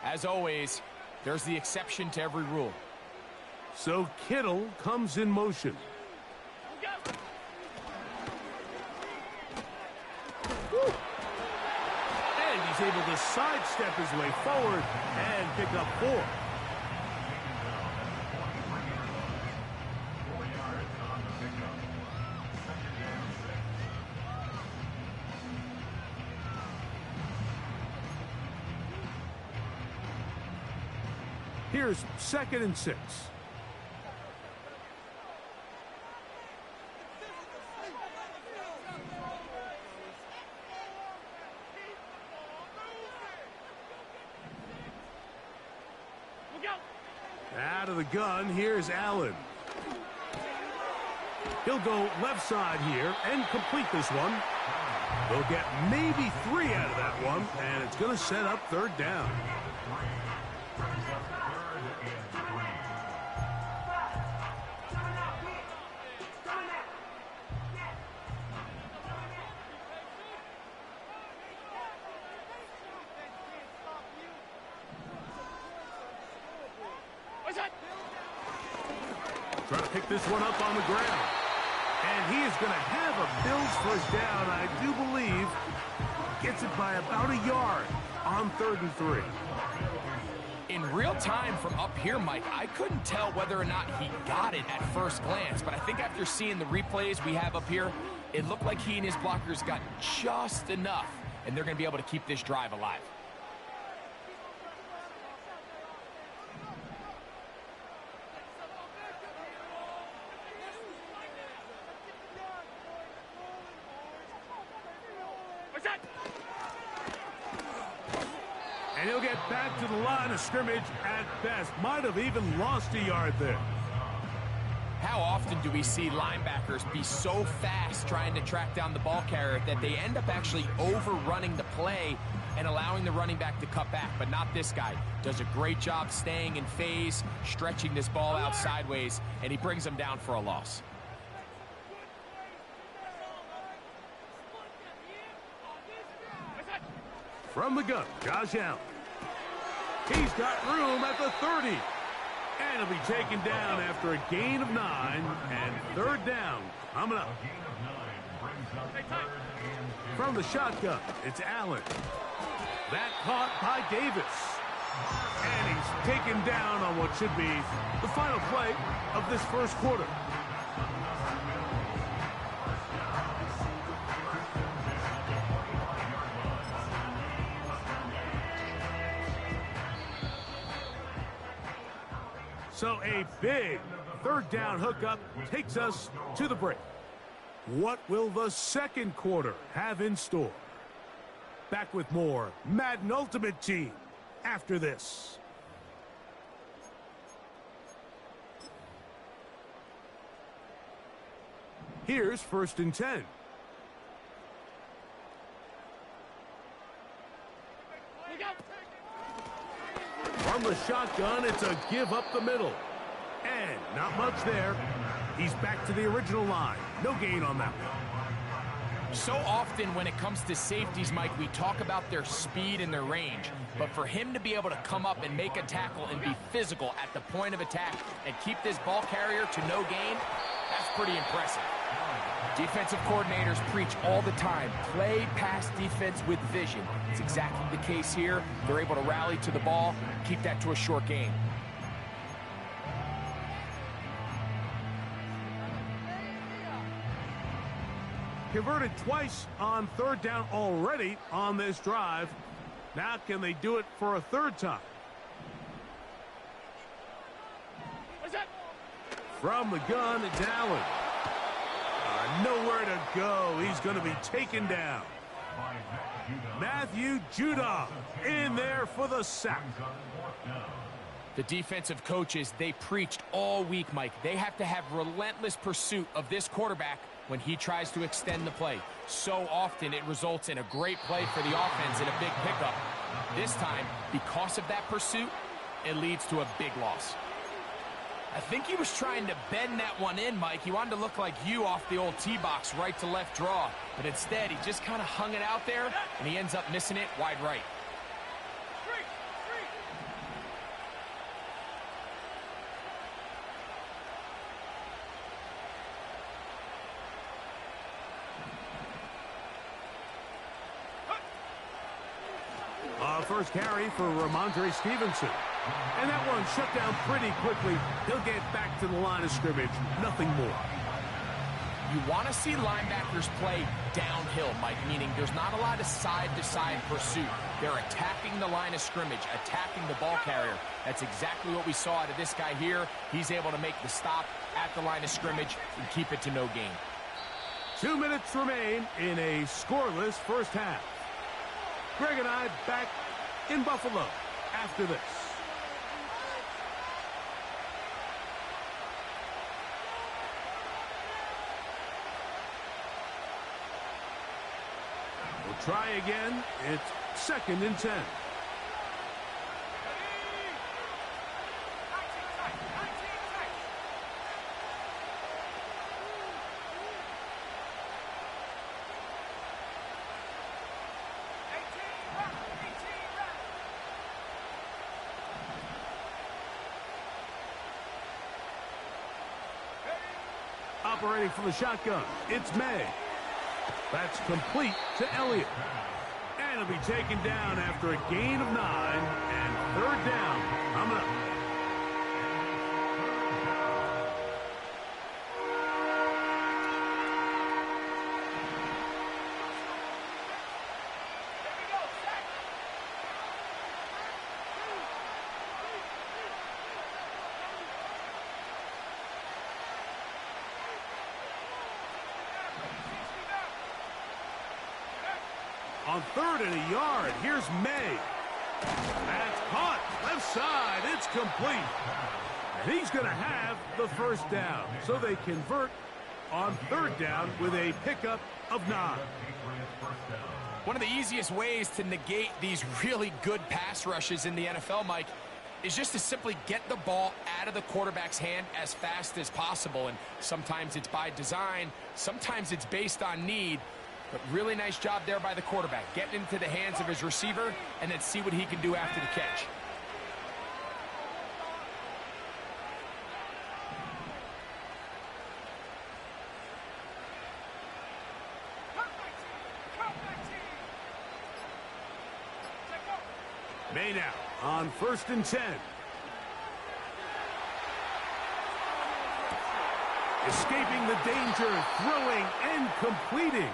S2: as always, there's the exception to every rule.
S5: So Kittle comes in motion. Woo. And he's able to sidestep his way forward and pick up 4. Here's 2nd and 6. Out of the gun, here's Allen. He'll go left side here and complete this one. They'll get maybe 3 out of that one, and it's going to set up 3rd down. Trying to pick this one up on the ground. And he is going to have a Bills first down, I do believe. Gets it by about a yard on 3rd and 3.
S2: In real time from up here, Mike, I couldn't tell whether or not he got it at first glance, but I think after seeing the replays we have up here, it looked like he and his blockers got just enough, and they're going to be able to keep this drive alive.
S5: And he'll get back to the line of scrimmage at best. Might have even lost a yard there.
S2: How often do we see linebackers be so fast trying to track down the ball carrier that they end up actually overrunning the play and allowing the running back to cut back? But not this guy. Does a great job staying in phase, stretching this ball out sideways, and he brings them down for a loss.
S5: From the gun, Josh Allen. He's got room at the 30. And he'll be taken down after a gain of 9. And 3rd down coming up. From the shotgun, it's Allen. That caught by Davis. And he's taken down on what should be the final play of this first quarter. So a big 3rd down hookup takes us to the break. What will the second quarter have in store? Back with more Madden Ultimate Team after this. Here's 1st and 10. From the shotgun, it's a give up the middle. And not much there. He's back to the original line. No gain on that one.
S2: So often when it comes to safeties, Mike, we talk about their speed and their range. But for him to be able to come up and make a tackle and be physical at the point of attack and keep this ball carrier to no gain, that's pretty impressive. Defensive coordinators preach all the time, play pass defense with vision. It's exactly the case here. They're able to rally to the ball, keep that to a short gain.
S5: Converted twice on 3rd down already on this drive. Now can they do it for a 3rd time? From the gun, it's Allen. go. He's going to be taken down. Matthew Judon in there for the sack.
S6: The defensive coaches, they preached all week, Mike. They have to have relentless pursuit of this quarterback when he tries to extend the play. So often it results in a great play for the offense and a big pickup. This time, because of that pursuit, it leads to a big loss. I think he was trying to bend that one in, Mike. He wanted to look like you off the old tee box, right to left draw. But instead, he just kind of hung it out there, and he ends up missing it wide right.
S5: First carry for Ramondre Stevenson. And that one shut down pretty quickly. He'll get back to the line of scrimmage. Nothing more.
S6: You want to see linebackers play downhill, Mike, meaning there's not a lot of side-to-side pursuit. They're attacking the line of scrimmage, attacking the ball carrier. That's exactly what we saw out of this guy here. He's able to make the stop at the line of scrimmage and keep it to no gain.
S5: 2 minutes remain in a scoreless first half. Greg and I back in Buffalo after this. We'll try again. It's 2nd and 10. Operating from the shotgun, it's May. That's complete to Elliott. And it'll be taken down after a gain of 9 and 3rd down coming up. On 3rd and a yard, here's May. That's caught. Left side, it's complete. And he's going to have the first down. So they convert on 3rd down with a pickup of 9.
S6: One of the easiest ways to negate these really good pass rushes in the NFL, Mike, is just to simply get the ball out of the quarterback's hand as fast as possible. And sometimes it's by design, sometimes it's based on need. But really nice job there by the quarterback, getting into the hands of his receiver and then see what he can do after the catch.
S5: May now on 1st and 10. Escaping the danger, throwing and completing.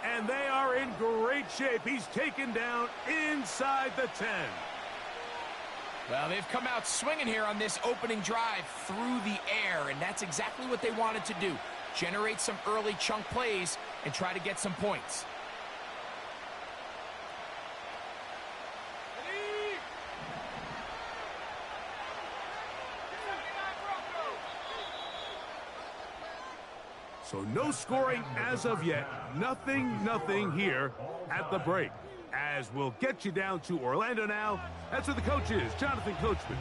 S5: And they are in great shape. He's taken down inside the 10.
S6: Well, they've come out swinging here on this opening drive through the air, and that's exactly what they wanted to do. Generate some early chunk plays and try to get some points.
S5: So no scoring as of yet. Nothing here at the break. As we'll get you down to Orlando now. That's where the coach is, Jonathan Coachman,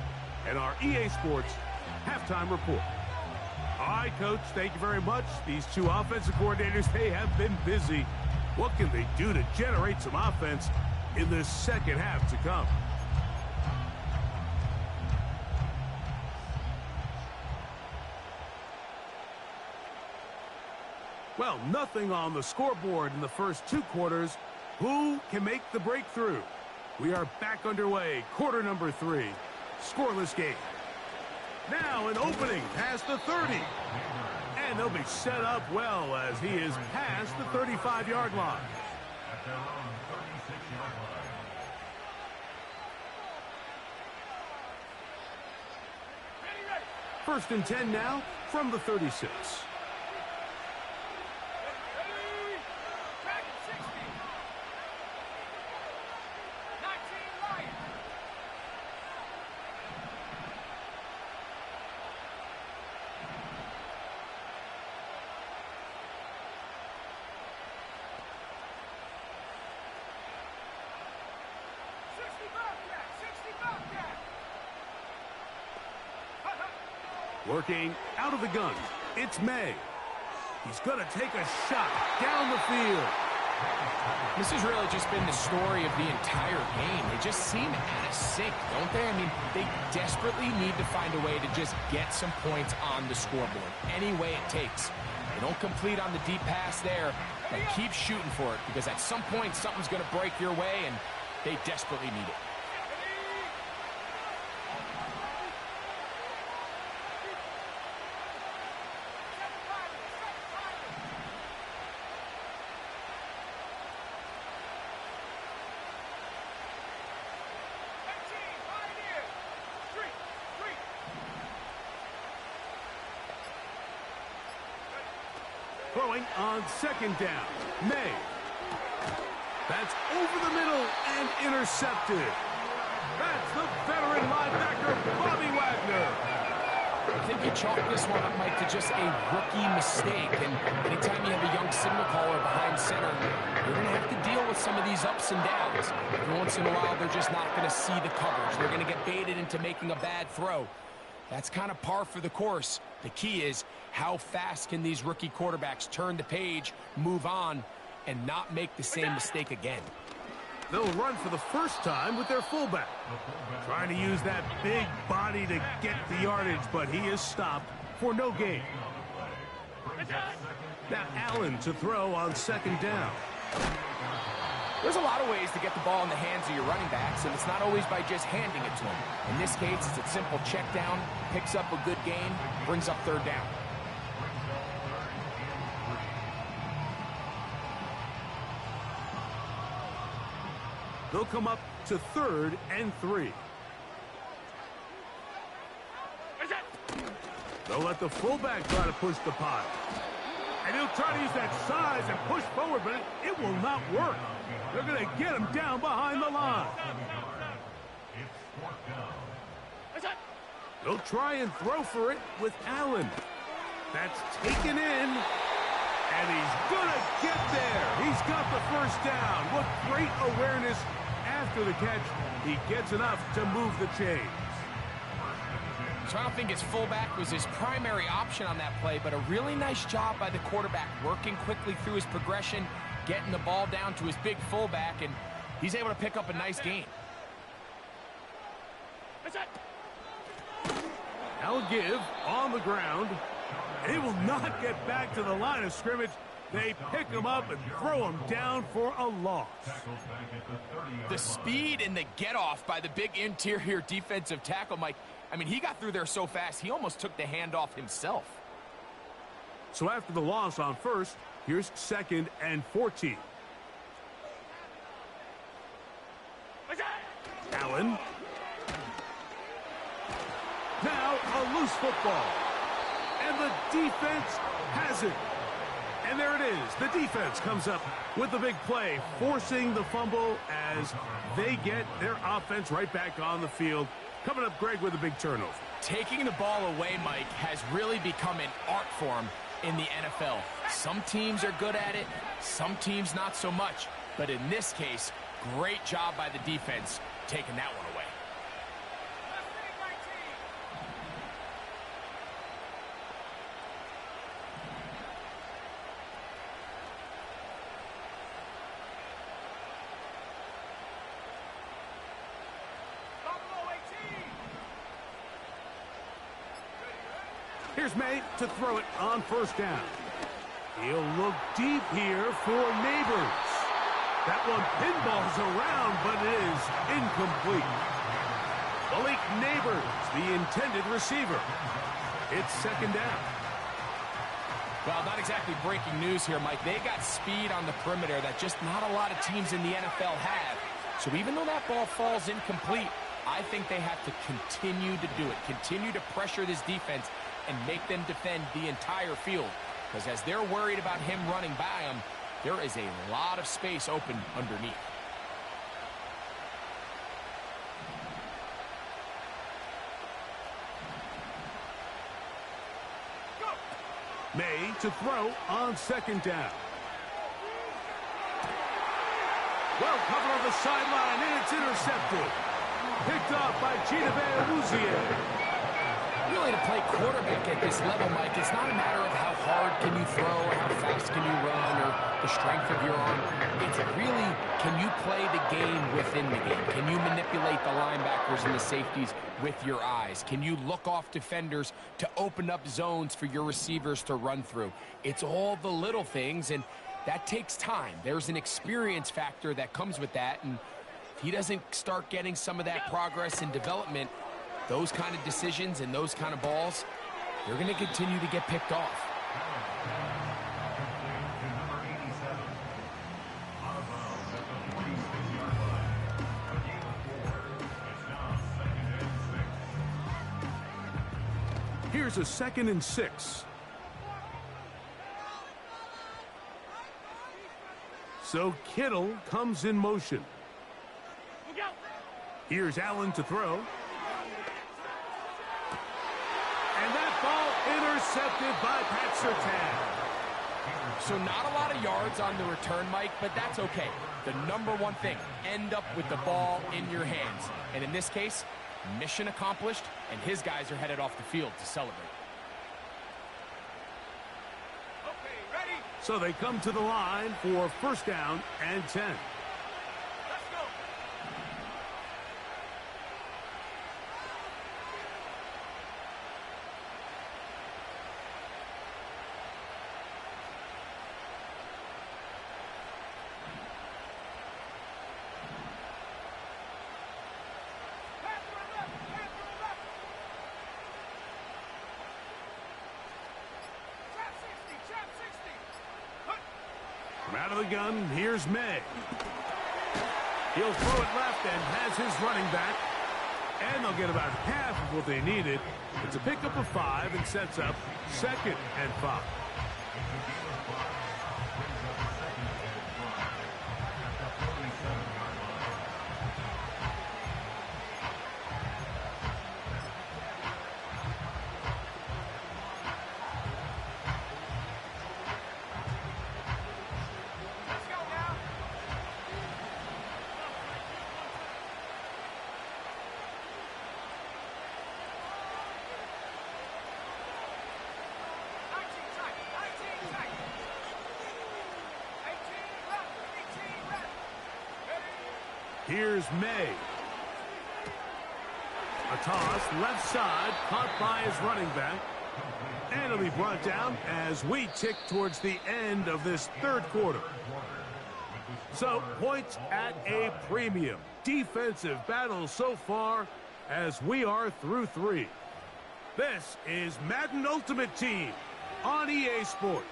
S5: and our EA Sports halftime report. All right, Coach, thank you very much. These two offensive coordinators, they have been busy. What can they do to generate some offense in the second half to come? Well, nothing on the scoreboard in the first 2 quarters. Who can make the breakthrough? We are back underway. Quarter number 3. Scoreless game. Now an opening past the 30. And they'll be set up well as he is past the 35-yard line. First and 10 now from the 36. Working out of the gun, it's May. He's going to take a shot down the field.
S6: This has really just been the story of the entire game. They just seem out of sync, don't they? I mean, they desperately need to find a way to just get some points on the scoreboard, any way it takes. They don't complete on the deep pass there, but keep shooting for it, because at some point, something's going to break your way, and they desperately need it.
S5: Throwing on second down, May. That's over the middle and intercepted. That's the veteran linebacker, Bobby Wagner.
S6: I think you chalk this one up, Mike, to just a rookie mistake. And anytime you have a young signal caller behind center, you're going to have to deal with some of these ups and downs. Every once in a while, they're just not going to see the coverage. They're going to get baited into making a bad throw. That's kind of par for the course. The key is, how fast can these rookie quarterbacks turn the page, move on, and not make the same mistake again?
S5: They'll run for the first time with their fullback. Trying to use that big body to get the yardage, but he is stopped for no gain. Now Allen to throw on second down.
S6: There's a lot of ways to get the ball in the hands of your running backs, and it's not always by just handing it to them. In this case, it's a simple check down, picks up a good gain, brings up third down.
S5: They'll come up to 3rd and 3. They'll let the fullback try to push the pile. And he'll try to use that size and push forward, but it will not work. They're going to get him down behind the line. They'll try and throw for it with Allen. That's taken in. And he's going to get there. He's got the first down. What great awareness after the catch. He gets enough to move the chains.
S6: So I don't think his fullback was his primary option on that play, but a really nice job by the quarterback, working quickly through his progression, getting the ball down to his big fullback, and he's able to pick up a nice gain.
S5: Now give on the ground. He will not get back to the line of scrimmage. They pick him up and throw him down for a loss.
S6: The speed and the get-off by the big interior defensive tackle, Mike. I mean, he got through there so fast, he almost took the handoff himself.
S5: So after the loss on first, here's 2nd and 14. Allen. Now a loose football. And the defense has it. And there it is. The defense comes up with the big play, forcing the fumble as they get their offense right back on the field. Coming up, Greg, with a big turnover.
S6: Taking the ball away, Mike, has really become an art form in the NFL. Some teams are good at it, some teams not so much. But in this case, great job by the defense taking that one away.
S5: Here's May to throw it on first down. He'll look deep here for Neighbors. That one pinballs around, but it is incomplete. Malik Neighbors, the intended receiver. It's 2nd down.
S6: Well, not exactly breaking news here, Mike. They got speed on the perimeter that just not a lot of teams in the NFL have. So even though that ball falls incomplete, I think they have to continue to do it. Continue to pressure this defense and make them defend the entire field. Because as they're worried about him running by them, there is a lot of space open underneath.
S5: May to throw on 2nd down. Well covered on the sideline, and it's intercepted. Picked off by Chidobe Awuzie.
S6: Generally, to play quarterback at this level, Mike, it's not a matter of how hard can you throw or how fast can you run or the strength of your arm. It's really, can you play the game within the game? Can you manipulate the linebackers and the safeties with your eyes? Can you look off defenders to open up zones for your receivers to run through? It's all the little things, and that takes time. There's an experience factor that comes with that, and if he doesn't start getting some of that progress and development, those kind of decisions and those kind of balls, they're going to continue to get picked off.
S5: Here's a 2nd and 6. So Kittle comes in motion. Here's Allen to throw. And that ball intercepted by Pat Surtain.
S6: So not a lot of yards on the return, Mike, but that's okay. The number one thing, end up with the ball in your hands. And in this case, mission accomplished, and his guys are headed off the field to celebrate.
S5: Okay, ready? So they come to the line for 1st down and 10. Let's go. Out of the gun, here's May. He'll throw it left and has his running back. And they'll get about half of what they needed. It's a pickup of 5 and sets up 2nd and 5. Here's May. A toss, left side, caught by his running back. And it'll be brought down as we tick towards the end of this 3rd quarter. So, points at a premium. Defensive battle so far as we are through 3. This is Madden Ultimate Team on EA Sports.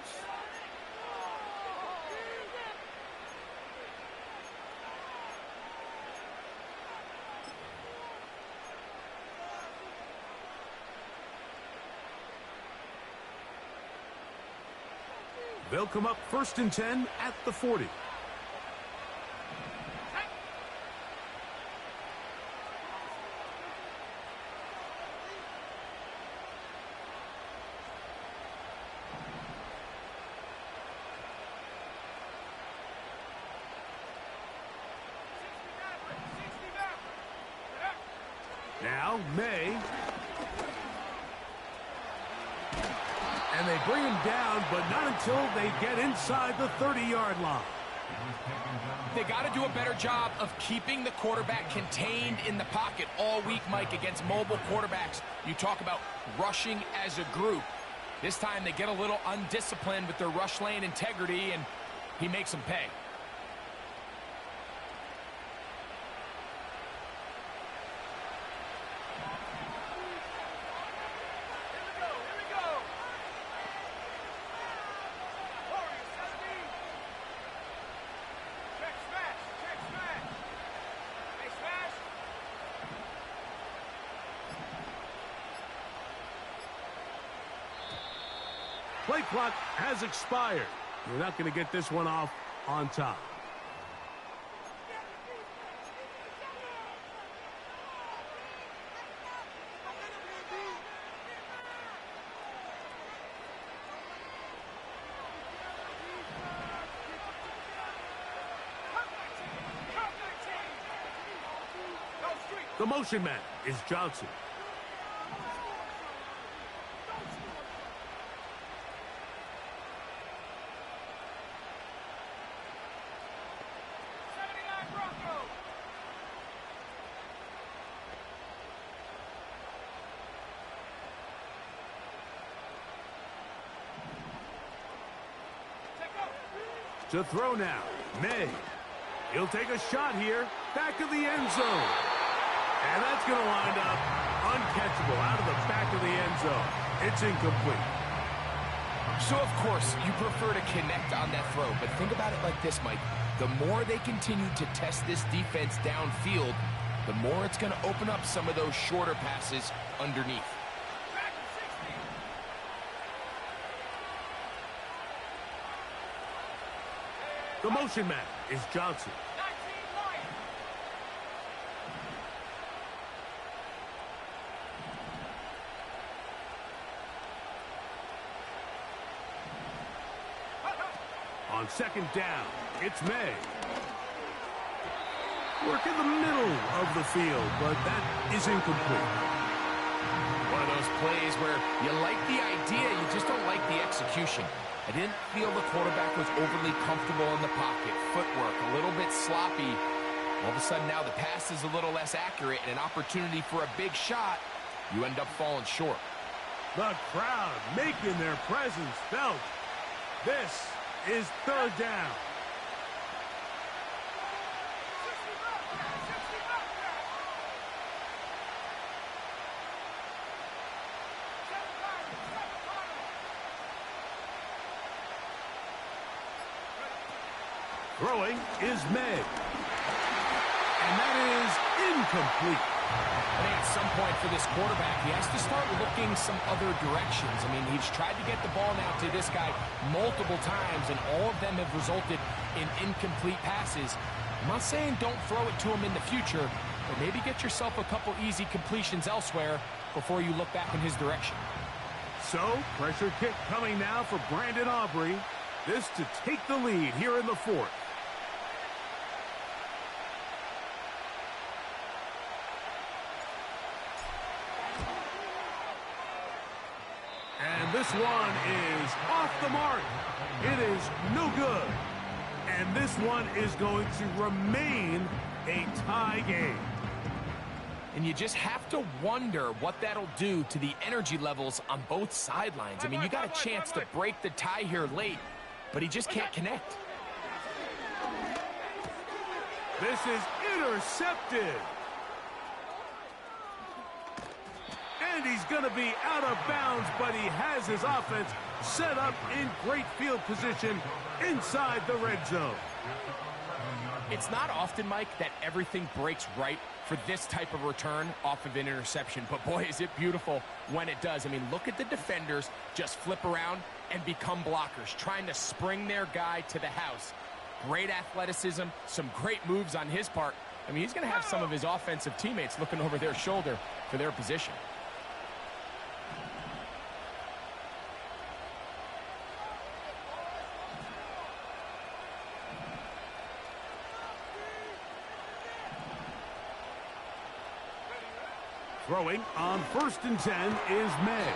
S5: They'll come up 1st and 10 at the 40. Now, May. And they bring him down, but not until they get inside the 30-yard line.
S6: They got to do a better job of keeping the quarterback contained in the pocket all week, Mike, against mobile quarterbacks. You talk about rushing as a group. This time they get a little undisciplined with their rush lane integrity, and he makes them pay.
S5: Play clock has expired. We're not going to get this one off on time. The motion man is Johnson. To throw now, May. He'll take a shot here, back of the end zone. And that's going to wind up uncatchable out of the back of the end zone. It's incomplete.
S6: So, of course, you prefer to connect on that throw, but think about it like this, Mike. The more they continue to test this defense downfield, the more it's going to open up some of those shorter passes underneath.
S5: The motion man is Johnson. On second down, it's May. Work in the middle of the field, but that is incomplete.
S6: One of those plays where you like the idea, you just don't like the execution. I didn't feel the quarterback was overly comfortable in the pocket. Footwork a little bit sloppy. All of a sudden now the pass is a little less accurate and an opportunity for a big shot. You end up falling short.
S5: The crowd making their presence felt. This is third down. Throwing is May. And that is incomplete.
S6: I think at some point for this quarterback, he has to start looking some other directions. I mean, he's tried to get the ball now to this guy multiple times, and all of them have resulted in incomplete passes. I'm not saying don't throw it to him in the future, but maybe get yourself a couple easy completions elsewhere before you look back in his direction.
S5: So, pressure kick coming now for Brandon Aubrey. This to take the lead here in the fourth. And this one is off the mark. It is no good. And this one is going to remain a tie game.
S6: And you just have to wonder what that'll do to the energy levels on both sidelines. I mean, you got a chance to break the tie here late, but he just can't connect.
S5: This is intercepted. And he's going to be out of bounds, but he has his offense set up in great field position inside the red zone.
S6: It's not often, Mike, that everything breaks right for this type of return off of an interception. But, boy, is it beautiful when it does. I mean, look at the defenders just flip around and become blockers, trying to spring their guy to the house. Great athleticism, some great moves on his part. I mean, he's going to have some of his offensive teammates looking over their shoulder for their position.
S5: Throwing on 1st and 10 is May.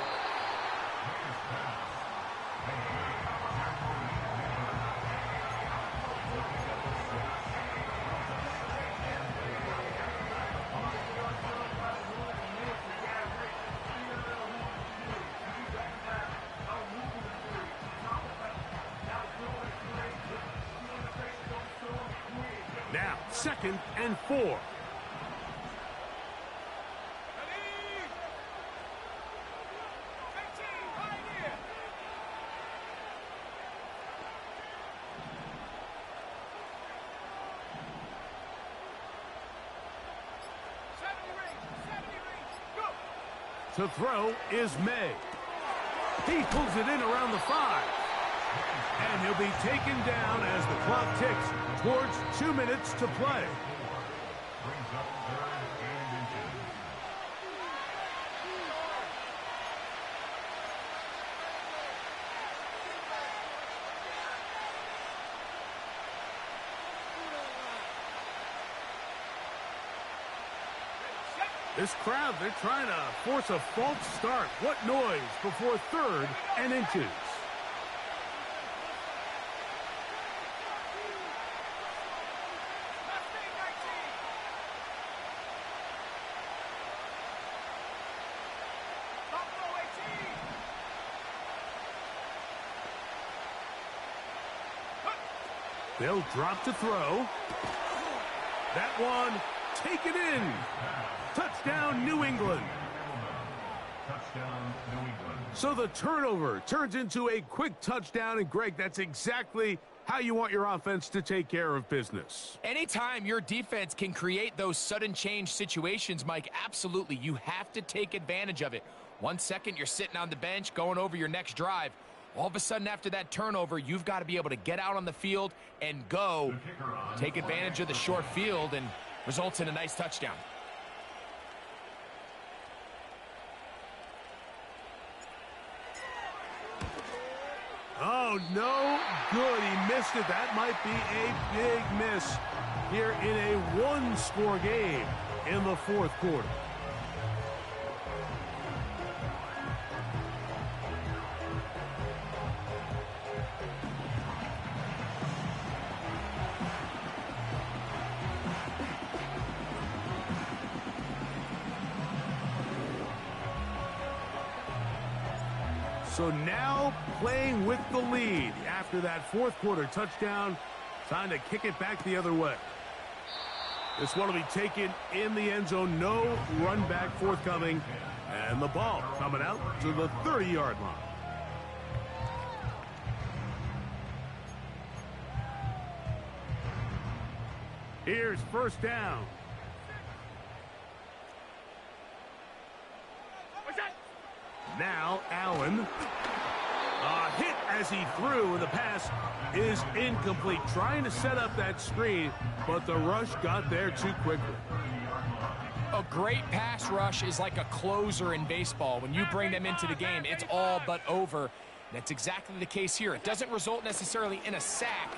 S5: Now, 2nd and 4. To throw is May. He pulls it in around the 5. And he'll be taken down as the clock ticks towards 2 minutes to play. This crowd, they're trying to force a false start. What noise before 3rd and inches. They'll drop to throw. That one, take it in. Touchdown, New England. So the turnover turns into a quick touchdown, and Greg, that's exactly how you want your offense to take care of business.
S6: Anytime your defense can create those sudden change situations, Mike, absolutely, you have to take advantage of it. 1 second, you're sitting on the bench going over your next drive. All of a sudden, after that turnover, you've got to be able to get out on the field and go. Take advantage of the short field and results in a nice touchdown.
S5: Oh, no good. He missed it. That might be a big miss here in a one-score game in the fourth quarter. So now playing with the lead after that fourth quarter touchdown. Time to kick it back the other way. This one will be taken in the end zone. No run back forthcoming. And the ball coming out to the 30-yard line. Here's first down. Now Allen. A hit as he threw, and the pass is incomplete. Trying to set up that screen, but the rush got there too quickly.
S6: A great pass rush is like a closer in baseball. When you bring them into the game, it's all but over. That's exactly the case here. It doesn't result necessarily in a sack,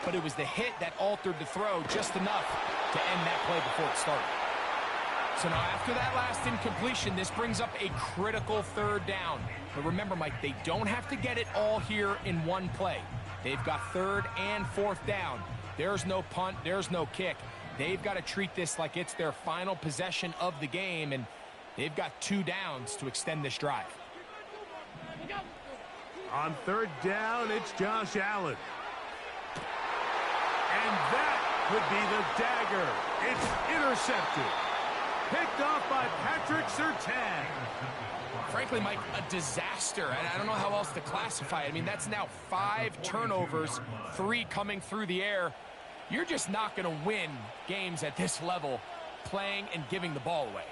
S6: but it was the hit that altered the throw just enough to end that play before it started. So now after that last incompletion, this brings up a critical third down. But remember, Mike, they don't have to get it all here in one play. They've got third and fourth down. There's no punt, there's no kick. They've got to treat this like it's their final possession of the game, and they've got 2 downs to extend this drive.
S5: On third down, it's Josh Allen. And that could be the dagger. It's intercepted. Picked off by Patrick Surtain.
S6: Frankly, Mike, a disaster. And I don't know how else to classify it. I mean, that's now 5 turnovers, 3 coming through the air. You're just not going to win games at this level playing and giving the ball away.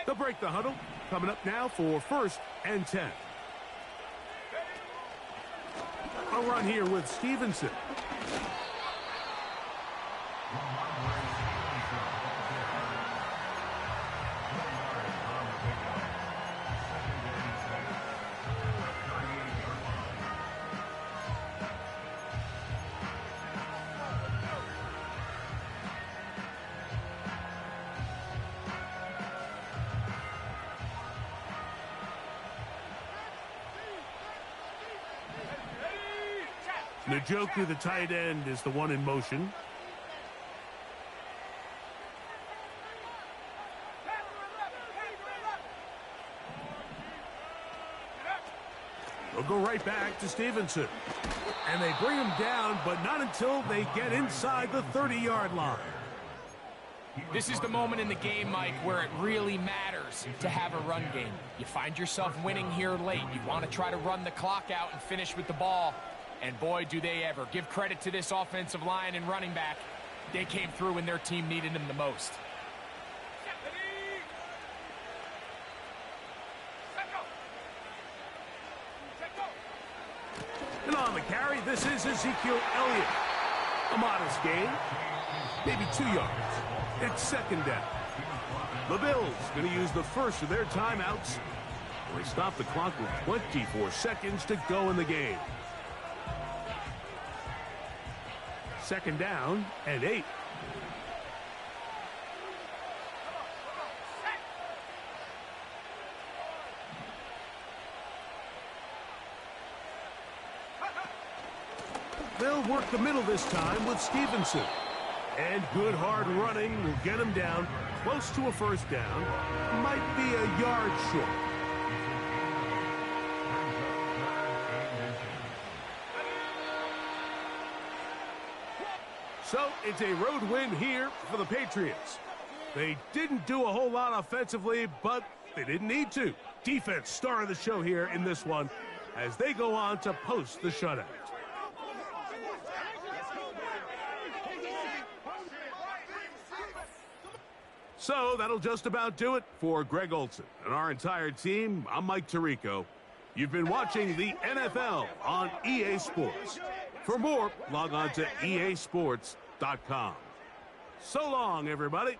S5: They'll break the huddle. Coming up now for first and 10. A run here with Stevenson. Njoku, the tight end, is the one in motion. They'll go right back to Stevenson. And they bring him down, but not until they get inside the 30-yard line.
S6: This is the moment in the game, Mike, where it really matters to have a run game. You find yourself winning here late. You want to try to run the clock out and finish with the ball. And boy, do they ever. Give credit to this offensive line and running back. They came through when their team needed them the most.
S5: And on the carry, this is Ezekiel Elliott. A modest gain, maybe 2 yards. It's second down. The Bills going to use the first of their timeouts. They stop the clock with 24 seconds to go in the game. 2nd down and 8. They'll work the middle this time with Stevenson. And good hard running will get him down close to a 1st down. Might be a yard short. So it's a road win here for the Patriots. They didn't do a whole lot offensively, but they didn't need to. Defense star of the show here in this one as they go on to post the shutout. So that'll just about do it for Greg Olson and our entire team. I'm Mike Tirico. You've been watching the NFL on EA Sports. For more, log on to easports.com. So long, everybody.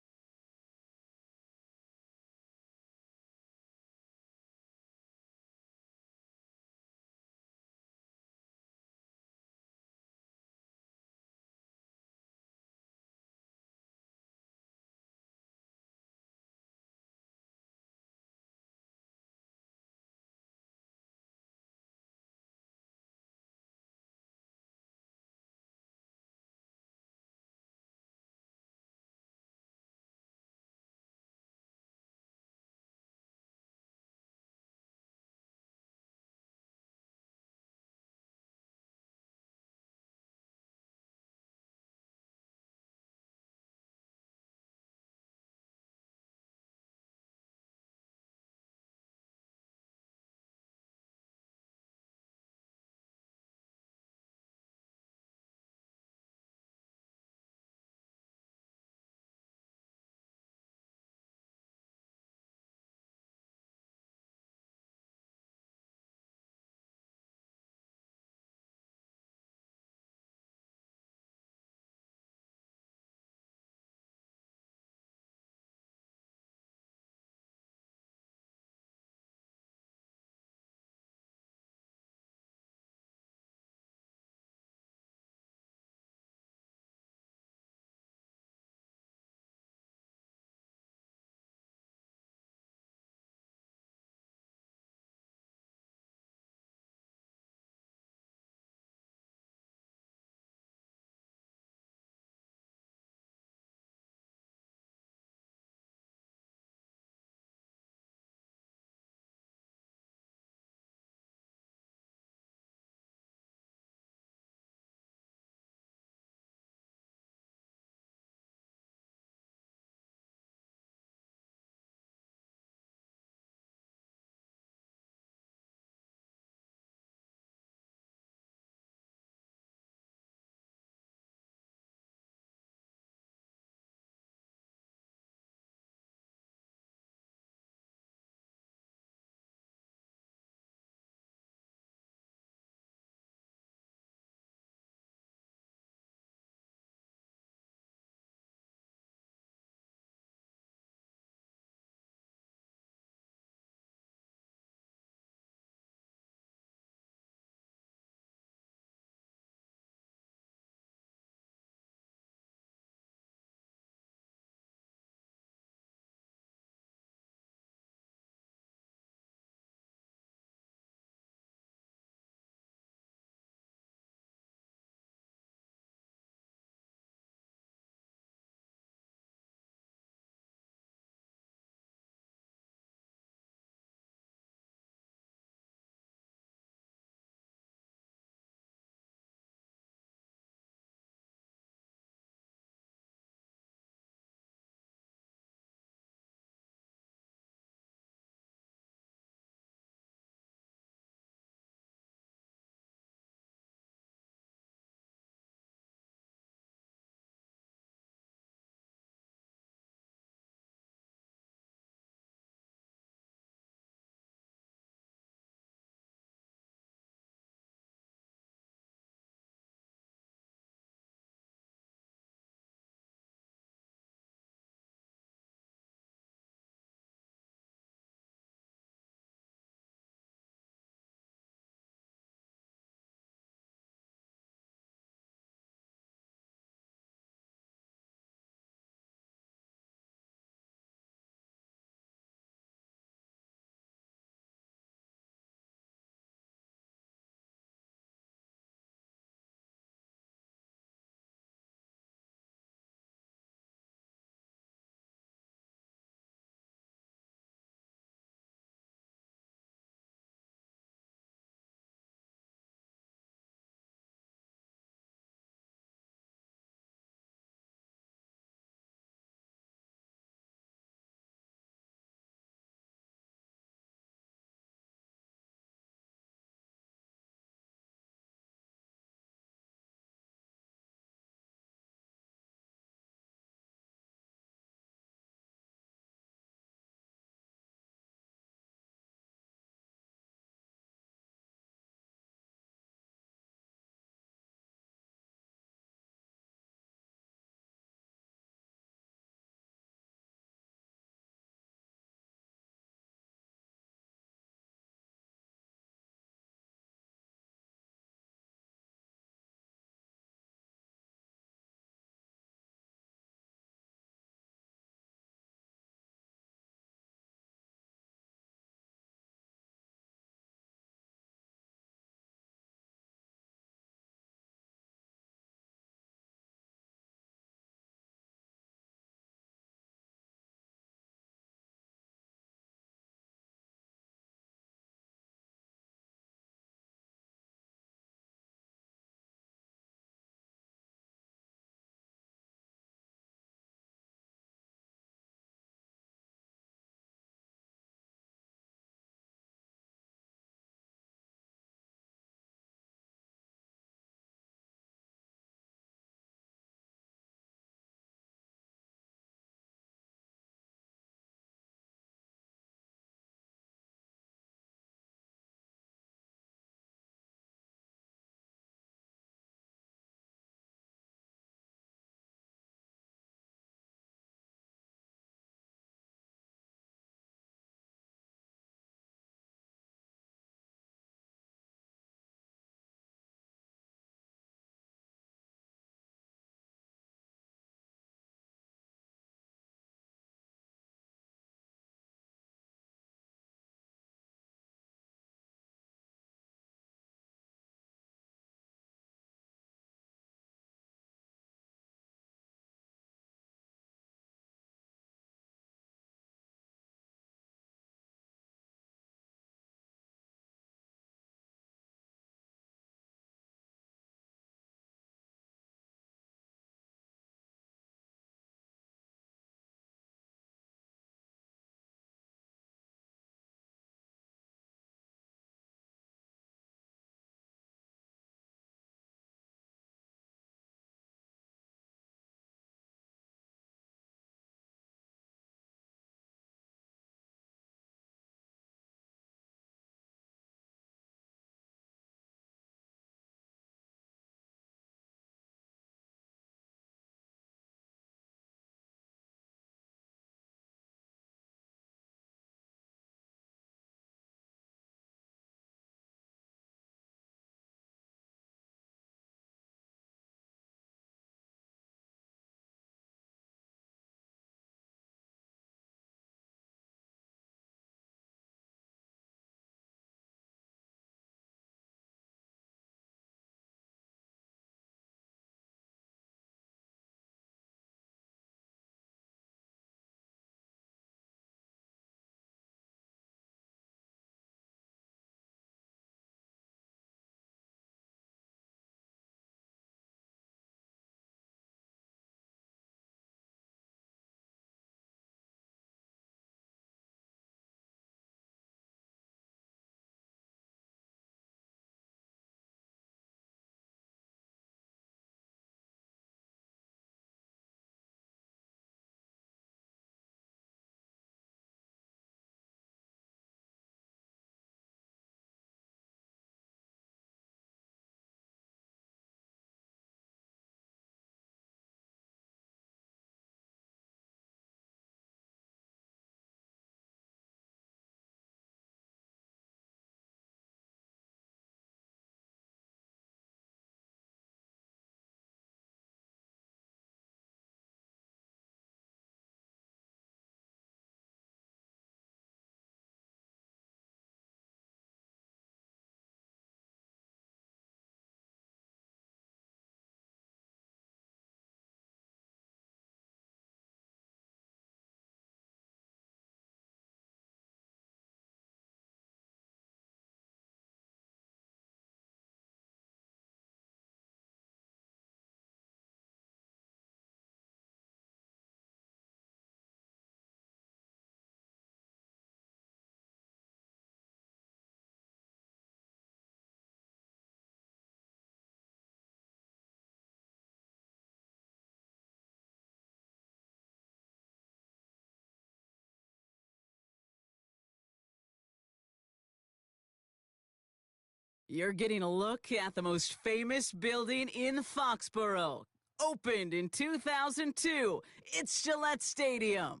S3: You're getting a look at the most famous building in Foxborough. Opened in 2002, it's Gillette Stadium.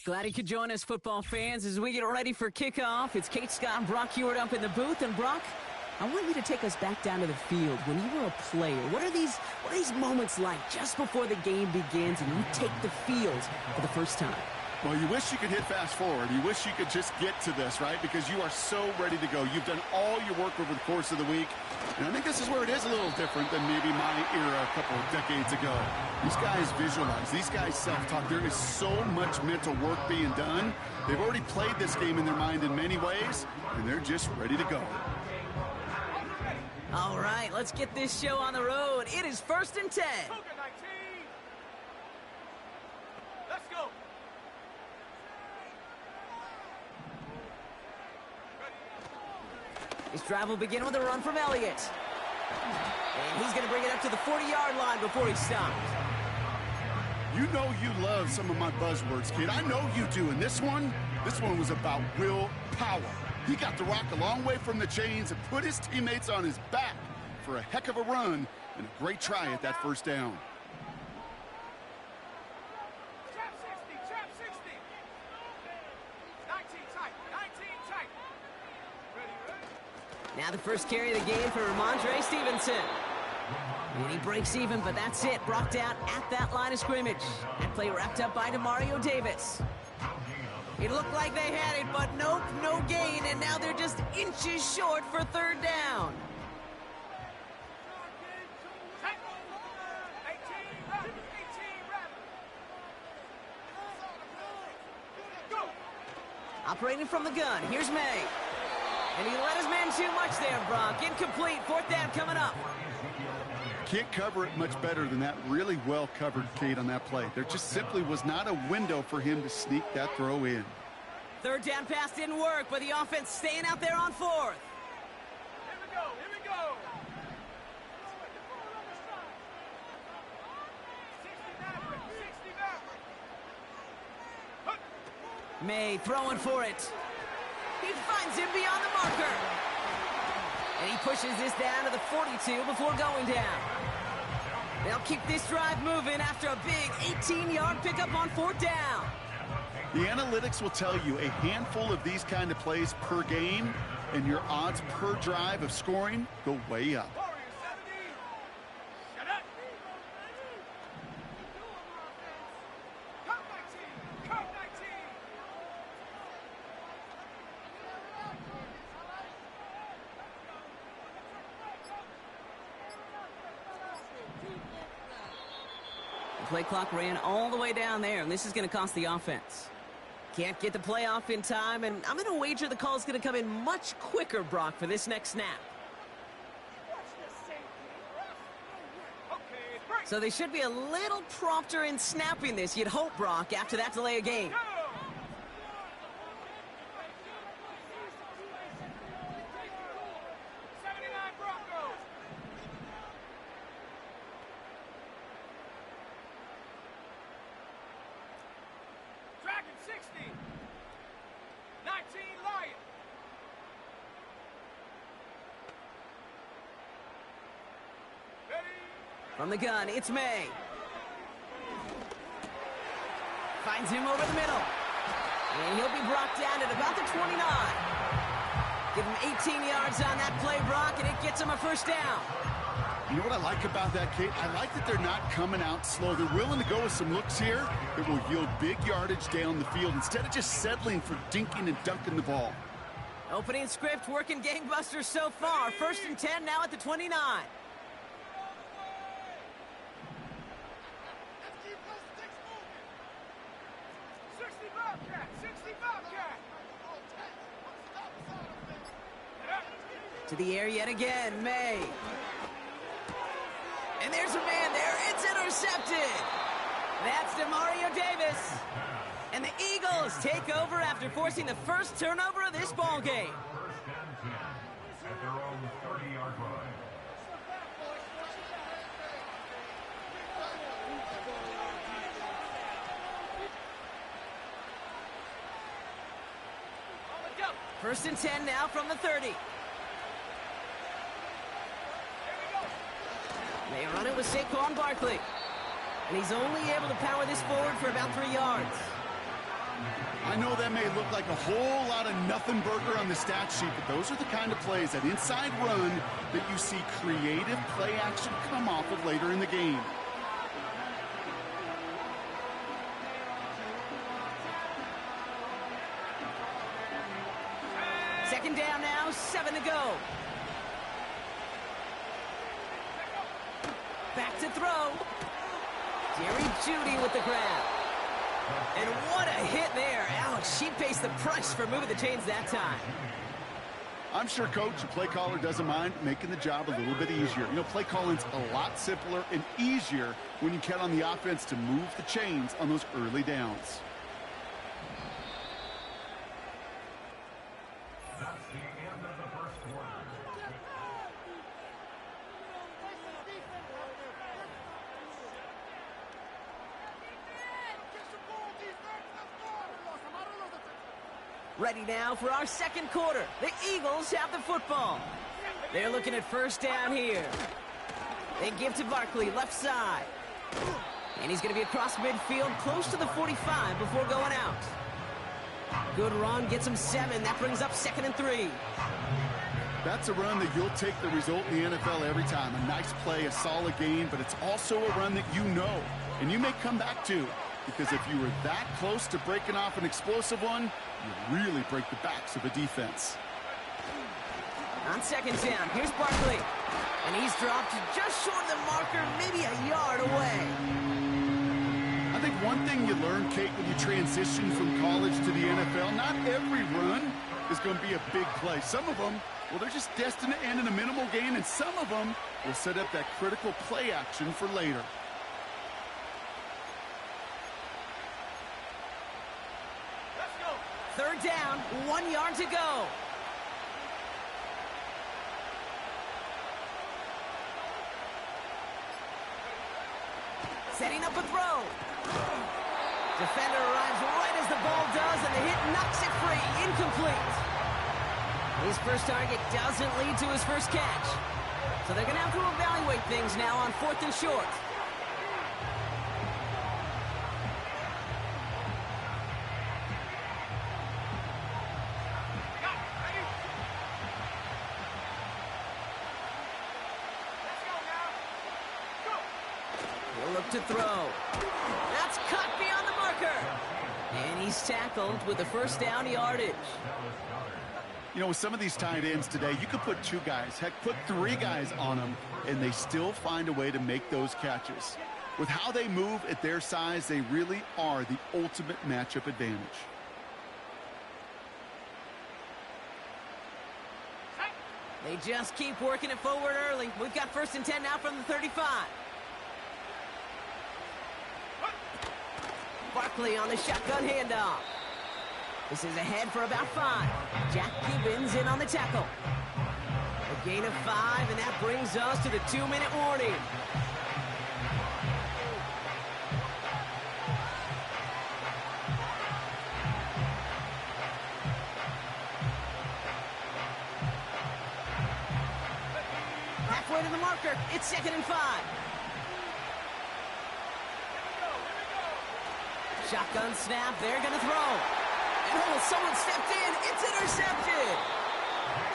S3: Glad you could join us, football fans, as we get ready for kickoff. It's Kate Scott and Brock Heward up in the booth. And Brock, I want you to take us back down to the field. When you were a player, what are these moments like just before the game begins and you take the field for the first time?
S4: Well, you wish you could hit fast forward. You wish you could just get to this, right? Because you are so ready to go. You've done all your work over the course of the week. And I think this is where it is a little different than maybe my era a couple of decades ago. These guys visualize. These guys self-talk. There is so much mental work being done. They've already played this game in their mind in many ways, and they're just ready to go.
S3: All right, let's get this show on the road. It is 1st and 10.
S2: Let's go.
S3: His drive will begin with a run from Elliott. And he's going to bring it up to the 40-yard line before he stops.
S4: You know you love some of my buzzwords, kid. I know you do. And this one was about willpower. He got the rock a long way from the chains and put his teammates on his back for a heck of a run and a great try at that first down.
S2: Trap 60. 19 tight. Ready.
S3: Now the first carry of the game for Ramondre Stevenson. And he breaks even, but that's it. Brought down at that line of scrimmage. That play wrapped up by Demario Davis. It looked like they had it, but nope, no gain, and now they're just inches short for 3rd down. Operating from the gun, here's May. And he let his man too much there, Brock. Incomplete, 4th down coming up.
S4: Can't cover it much better than that. Really well covered, Kate, on that play. There just simply was not a window for him to sneak that throw in.
S3: 3rd down pass didn't work, but the offense staying out there on 4th.
S2: Here we go. 60
S3: May throwing for it. He finds him beyond the marker. And he pushes this down to the 42 before going down. They'll keep this drive moving after a big 18-yard pickup on 4th down.
S4: The analytics will tell you a handful of these kind of plays per game, and your odds per drive of scoring go way up.
S3: Play clock ran all the way down there, and this is going to cost the offense. Can't get the play off in time, and I'm going to wager the call is going to come in much quicker, Brock, for this next snap. So they should be a little prompter in snapping this, you'd hope, Brock, after that delay of game. From the gun, it's May. Finds him over the middle. And he'll be brought down at about the 29. Give him 18 yards on that play, Brock, and it gets him a 1st down.
S4: You know what I like about that, Kate? I like that they're not coming out slow. They're willing to go with some looks here that will yield big yardage down the field instead of just settling for dinking and dunking the ball.
S3: Opening script working gangbusters so far. 1st and 10 now at the 29. To the air yet again, May. And there's a man there. It's intercepted. That's Demario Davis. And the Eagles take over after forcing the first turnover of this ball game.
S7: At their own 30-yard line.
S3: First and 10 now from the 30. They run it with Saquon Barkley. And he's only able to power this forward for about 3 yards.
S4: I know that may look like a whole lot of nothing burger on the stat sheet, but those are the kind of plays, that inside run, that you see creative play action come off of later in the game.
S3: Second down now, 7 to go. Back to throw. Jerry Jeudy with the grab. And what a hit there. Alex, she pays the price for moving the chains that time.
S4: I'm sure coach and play caller doesn't mind making the job a little bit easier. You know, play calling's a lot simpler and easier when you count on the offense to move the chains on those early downs.
S7: That's the end of the first quarter.
S3: Ready now for our second quarter. The Eagles have the football. They're looking at first down here. They give to Barkley, left side. And he's going to be across midfield, close to the 45 before going out. Good run, gets him 7. That brings up 2nd and 3.
S4: That's a run that you'll take the result in the NFL every time. A nice play, a solid gain, but it's also a run that you know and you may come back to, because if you were that close to breaking off an explosive one, you really break the backs of a defense.
S3: On second down, here's Barkley. And he's dropped just short of the marker, maybe a yard away.
S4: I think one thing you learn, Kate, when you transition from college to the NFL, not every run is going to be a big play. Some of them, well, they're just destined to end in a minimal gain, and some of them will set up that critical play action for later.
S3: Third down, 1 yard to go. Setting up a throw. Defender arrives right as the ball does, and the hit knocks it free. Incomplete. His first target doesn't lead to his first catch. So they're going to have to evaluate things now on 4th and short. To throw. That's cut beyond the marker. And he's tackled with the first down yardage.
S4: You know, with some of these tight ends today, you could put 2 guys, heck, put 3 guys on them, and they still find a way to make those catches. With how they move at their size, they really are the ultimate matchup advantage.
S3: They just keep working it forward early. We've got 1st and 10 now from the 35. Barkley on the shotgun handoff. This is ahead for about 5. Jack Gibbons in on the tackle. A gain of 5, and that brings us to the 2-minute warning. Halfway to the marker. It's 2nd and 5. Shotgun snap, they're going to throw. And oh, someone stepped in. It's intercepted.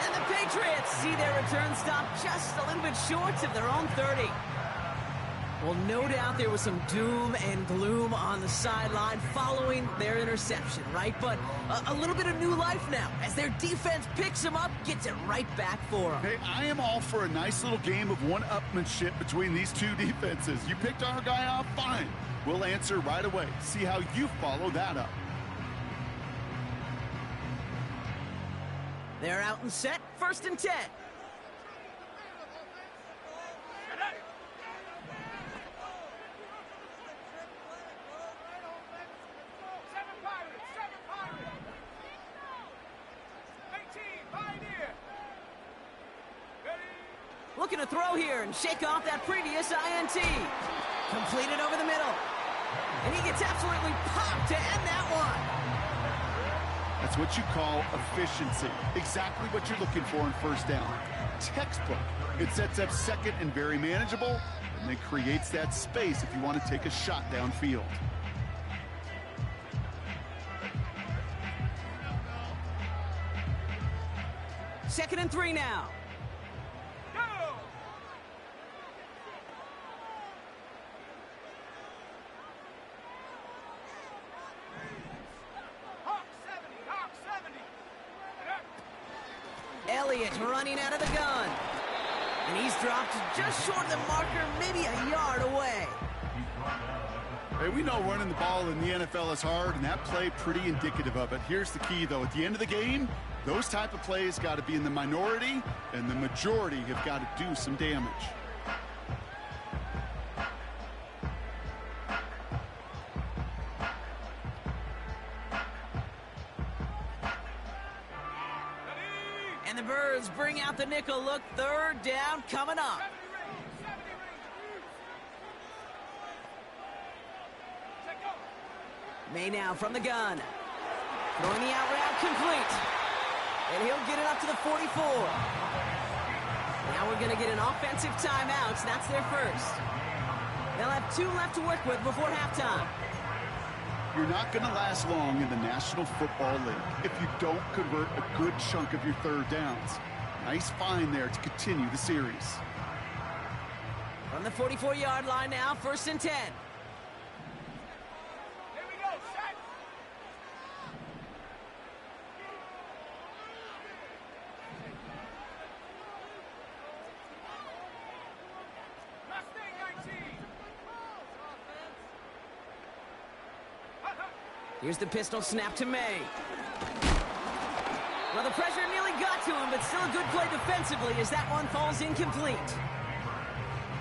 S3: And the Patriots see their return stop just a little bit short of their own 30. Well, no doubt there was some doom and gloom on the sideline following their interception, right? But a little bit of new life now as their defense picks them up, gets it right back for them.
S4: Hey, I am all for a nice little game of one-upmanship between these 2 defenses. You picked our guy off, fine. We'll answer right away. See how you follow that up.
S3: They're out and set. 1st and 10. Looking to throw here and shake off that previous INT. Completed over the middle. And he gets absolutely popped to end that one.
S4: That's what you call efficiency. Exactly what you're looking for in 1st down. Textbook. It sets up 2nd and very manageable. and it creates that space if you want to take a shot downfield.
S3: Second and 3 now. Elliott running out of the gun. And he's dropped just short of the marker, maybe a yard away.
S4: Hey, we know running the ball in the NFL is hard, and that play pretty indicative of it. Here's the key, though. At the end of the game, those type of plays got to be in the minority, and the majority have got to do some damage.
S3: And the Birds bring out the nickel look. Third down coming up. May now from the gun. Throwing the out route complete. And he'll get it up to the 44. Now we're going to get an offensive timeout. That's their first. They'll have 2 left to work with before halftime.
S4: You're not going to last long in the National Football League if you don't convert a good chunk of your third downs. Nice find there to continue the series.
S3: From the 44-yard line now, 1st and 10. Here's the pistol snap to May. Well, the pressure nearly got to him, but still a good play defensively as that one falls incomplete.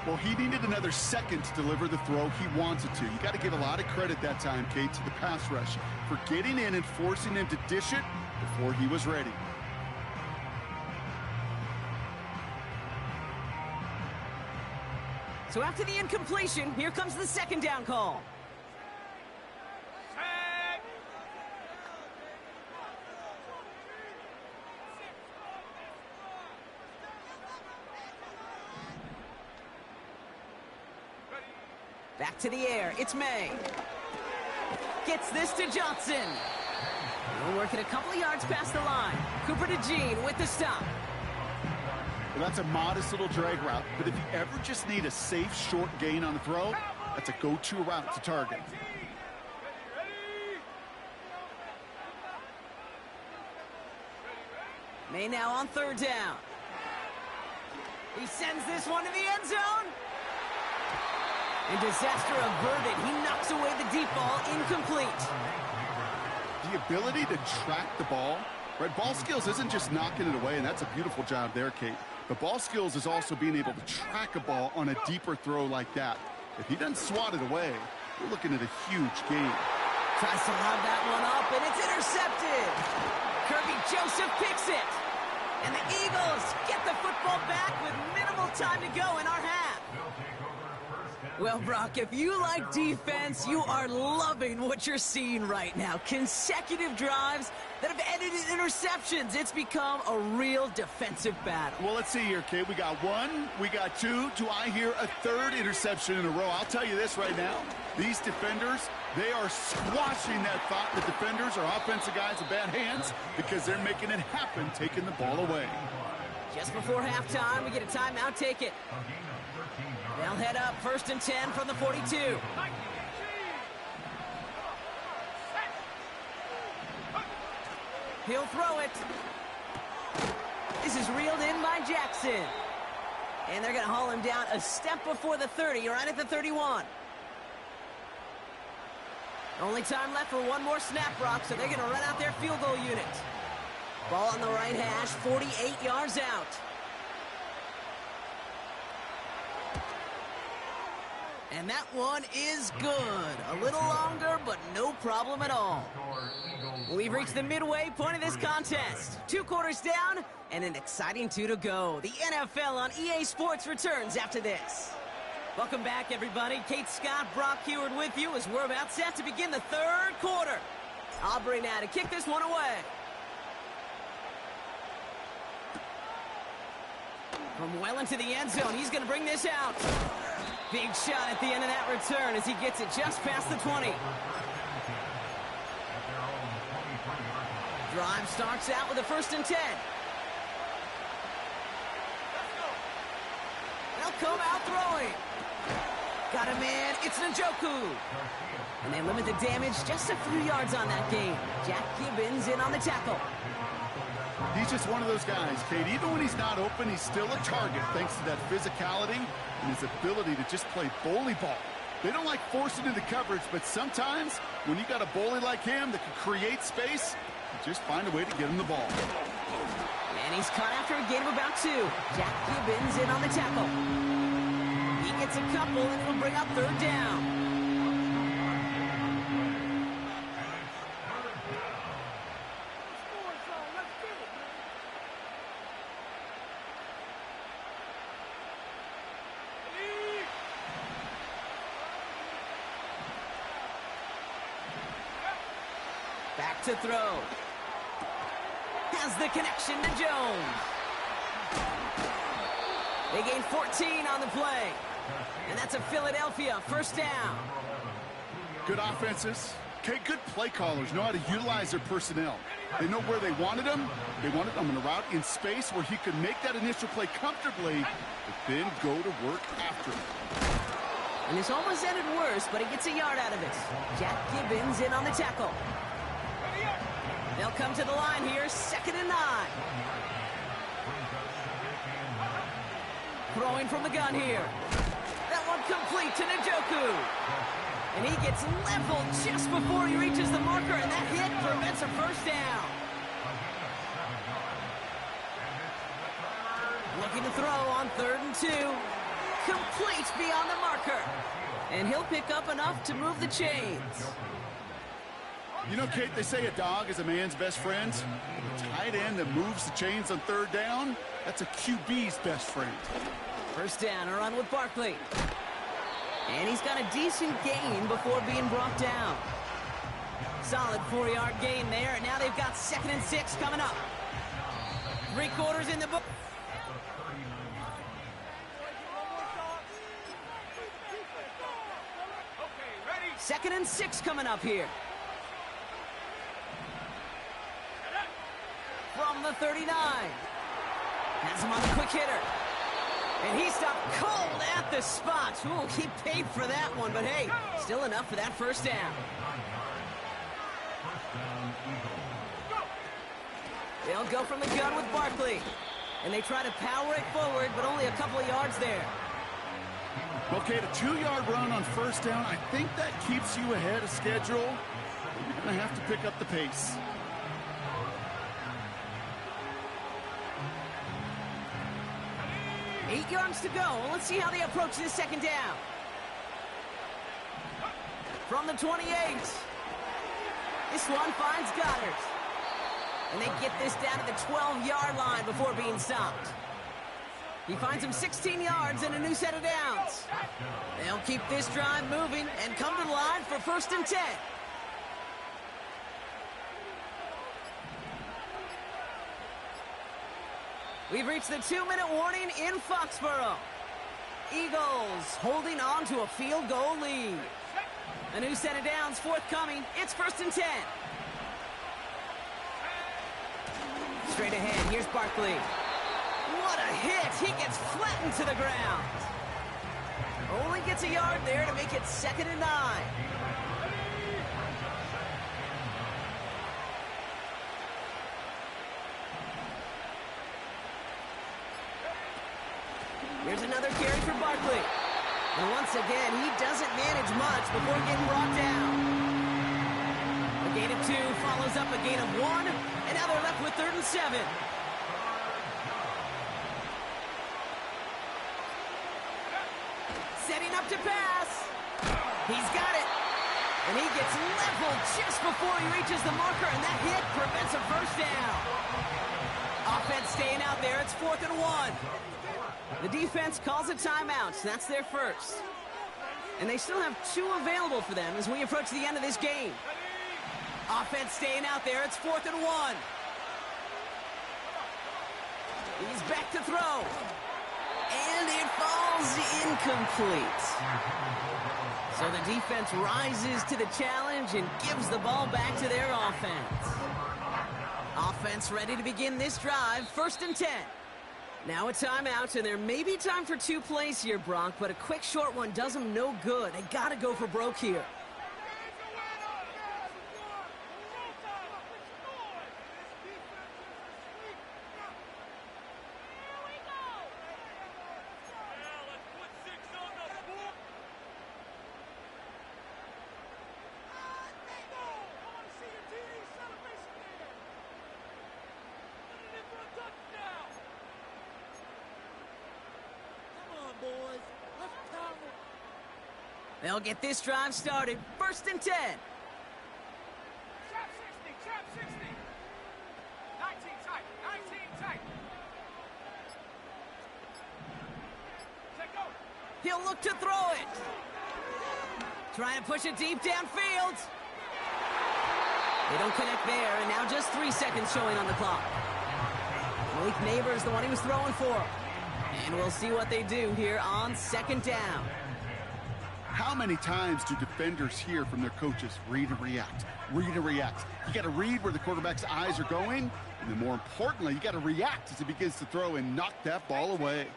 S4: Well, he needed another second to deliver the throw he wanted to. You got to give a lot of credit that time, Kate, to the pass rush for getting in and forcing him to dish it before he was ready.
S3: So after the incompletion, here comes the 2nd down call. Back to the air, it's May. Gets this to Johnson. He'll work it a couple of yards past the line. Cooper to Jean with the stop.
S4: Well, that's a modest little drag route, but if you ever just need a safe, short gain on the throw, that's a go-to route to target.
S3: May now on 3rd down. He sends this one to the end zone. And disaster averted. He knocks away the deep ball, incomplete.
S4: The ability to track the ball, right? Ball skills isn't just knocking it away, and that's a beautiful job there, Kate. But ball skills is also being able to track a ball on a deeper throw like that. If he doesn't swat it away, we're looking at a huge gain.
S3: Tries to lob that one up, and it's intercepted. Kirby Joseph picks it. And the Eagles get the football back with minimal time to go in our half. Well, Brock, if you like defense, you are loving what you're seeing right now. Consecutive drives that have ended in interceptions. It's become a real defensive battle.
S4: Well, let's see here, Kate. We got 1, we got 2. Do I hear a 3rd interception in a row? I'll tell you this right now. These defenders, they are squashing that thought the defenders are offensive guys with bad hands because they're making it happen, taking the ball away.
S3: Just before halftime, we get a timeout. Take it. They'll head up 1st and 10 from the 42. He'll throw it. This is reeled in by Jackson. And they're going to haul him down a step before the 30, right at the 31. Only time left for one more snap, Brock, so they're going to run out their field goal unit. Ball on the right hash, 48 yards out. And that one is good. A little longer, but no problem at all. We've reached the midway point of this contest. 2 quarters down, and an exciting 2 to go. The NFL on EA Sports returns after this. Welcome back, everybody. Kate Scott, Brock Heward with you as we're about set to begin the 3rd quarter. Aubrey now to kick this one away. From well into the end zone, he's going to bring this out. Big shot at the end of that return as he gets it just past the 20. Drive starts out with a 1st and 10. They'll come out throwing. Got a man, it's Njoku. And they limit the damage just a few yards on that game. Jack Gibbons in on the tackle.
S4: He's just one of those guys, Kate. Even when he's not open, he's still a target thanks to that physicality and his ability to just play bully ball. They don't like forcing into coverage, but sometimes when you got a bully like him that can create space, you just find a way to get him the ball.
S3: And he's caught after a gain of about 2. Jack Gibbons in on the tackle. He gets a couple, and it'll bring up 3rd down. Back to throw. Has the connection to Jones. They gain 14 on the play. And that's a Philadelphia 1st down.
S4: Good offenses. Okay, good play callers know how to utilize their personnel. They know where they wanted him. They wanted him in a route in space where he could make that initial play comfortably, but then go to work after it.
S3: And this almost ended worse, but he gets a yard out of it. Jack Gibbons in on the tackle. They'll come to the line here, 2nd and 9. Throwing from the gun here. That one complete to Njoku. And he gets leveled just before he reaches the marker, and that hit prevents a 1st down. Looking to throw on 3rd and 2. Complete beyond the marker. And he'll pick up enough to move the chains.
S4: You know, Kate, they say a dog is a man's best friend. A tight end that moves the chains on 3rd down, that's a QB's best friend.
S3: 1st down, a run with Barkley. And he's got a decent gain before being brought down. Solid 4-yard gain there, and now they've got 2nd and 6 coming up. 3 quarters in the book. Second and 6 coming up here. From the 39. Has him on the quick hitter. And he stopped cold at the spot. Ooh, he paid for that one, but hey, still enough for that 1st down. They'll go from the gun with Barkley. And they try to power it forward, but only a couple of yards there.
S4: Okay, the 2-yard run on 1st down, I think that keeps you ahead of schedule. You're going to have to pick up the pace.
S3: Eight yards to go. Let's see how they approach this 2nd down. From the 28. This one finds Goddard. And they get this down to the 12-yard line before being stopped. He finds him 16 yards and a new set of downs. They'll keep this drive moving and come to the line for 1st and 10. We've reached the 2-minute warning in Foxborough. Eagles holding on to a field goal lead. A new set of downs forthcoming. It's 1st and 10. Straight ahead, here's Barkley. What a hit! He gets flattened to the ground. Only gets a yard there to make it 2nd and 9. Here's another carry for Barkley. And once again, he doesn't manage much before getting brought down. A gain of 2 follows up a gain of 1, and now they're left with 3rd and 7. Setting up to pass. He's got it. And he gets leveled just before he reaches the marker, and that hit prevents a 1st down. Offense staying out there. It's 4th and 1. The defense calls a timeout. That's their first. And they still have 2 available for them as we approach the end of this game. Offense staying out there. It's 4th and 1. He's back to throw. And it falls incomplete. So the defense rises to the challenge and gives the ball back to their offense. Offense ready to begin this drive, 1st and 10. Now a timeout, and there may be time for 2 plays here, Brock, but a quick short one does them no good. They got to go for broke here. They'll get this drive started. 1st and 10.
S8: Trap 60, trap 60. 19 tight, 19 tight. Take over.
S3: He'll look to throw it. Trying to push it deep downfield. They don't connect there, and now just 3 seconds showing on the clock. Malik Neighbors, the one he was throwing for. And we'll see what they do here on 2nd down.
S4: How many times do defenders hear from their coaches, read and react, read and react? You got to read where the quarterback's eyes are going, and then more importantly, you got to react as he begins to throw and knock that ball away.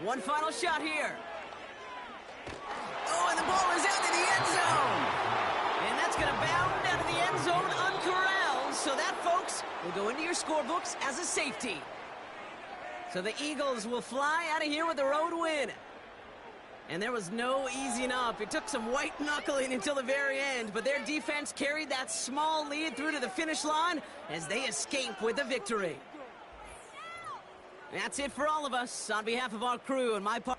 S3: One final shot here. Oh, and the ball is out of the end zone. And that's going to bound out of the end zone uncorralled. So that, folks, will go into your scorebooks as a safety. So the Eagles will fly out of here with a road win. And there was no easing up. It took some white knuckling until the very end, but their defense carried that small lead through to the finish line as they escape with a victory. That's it for all of us. On behalf of our crew and my part...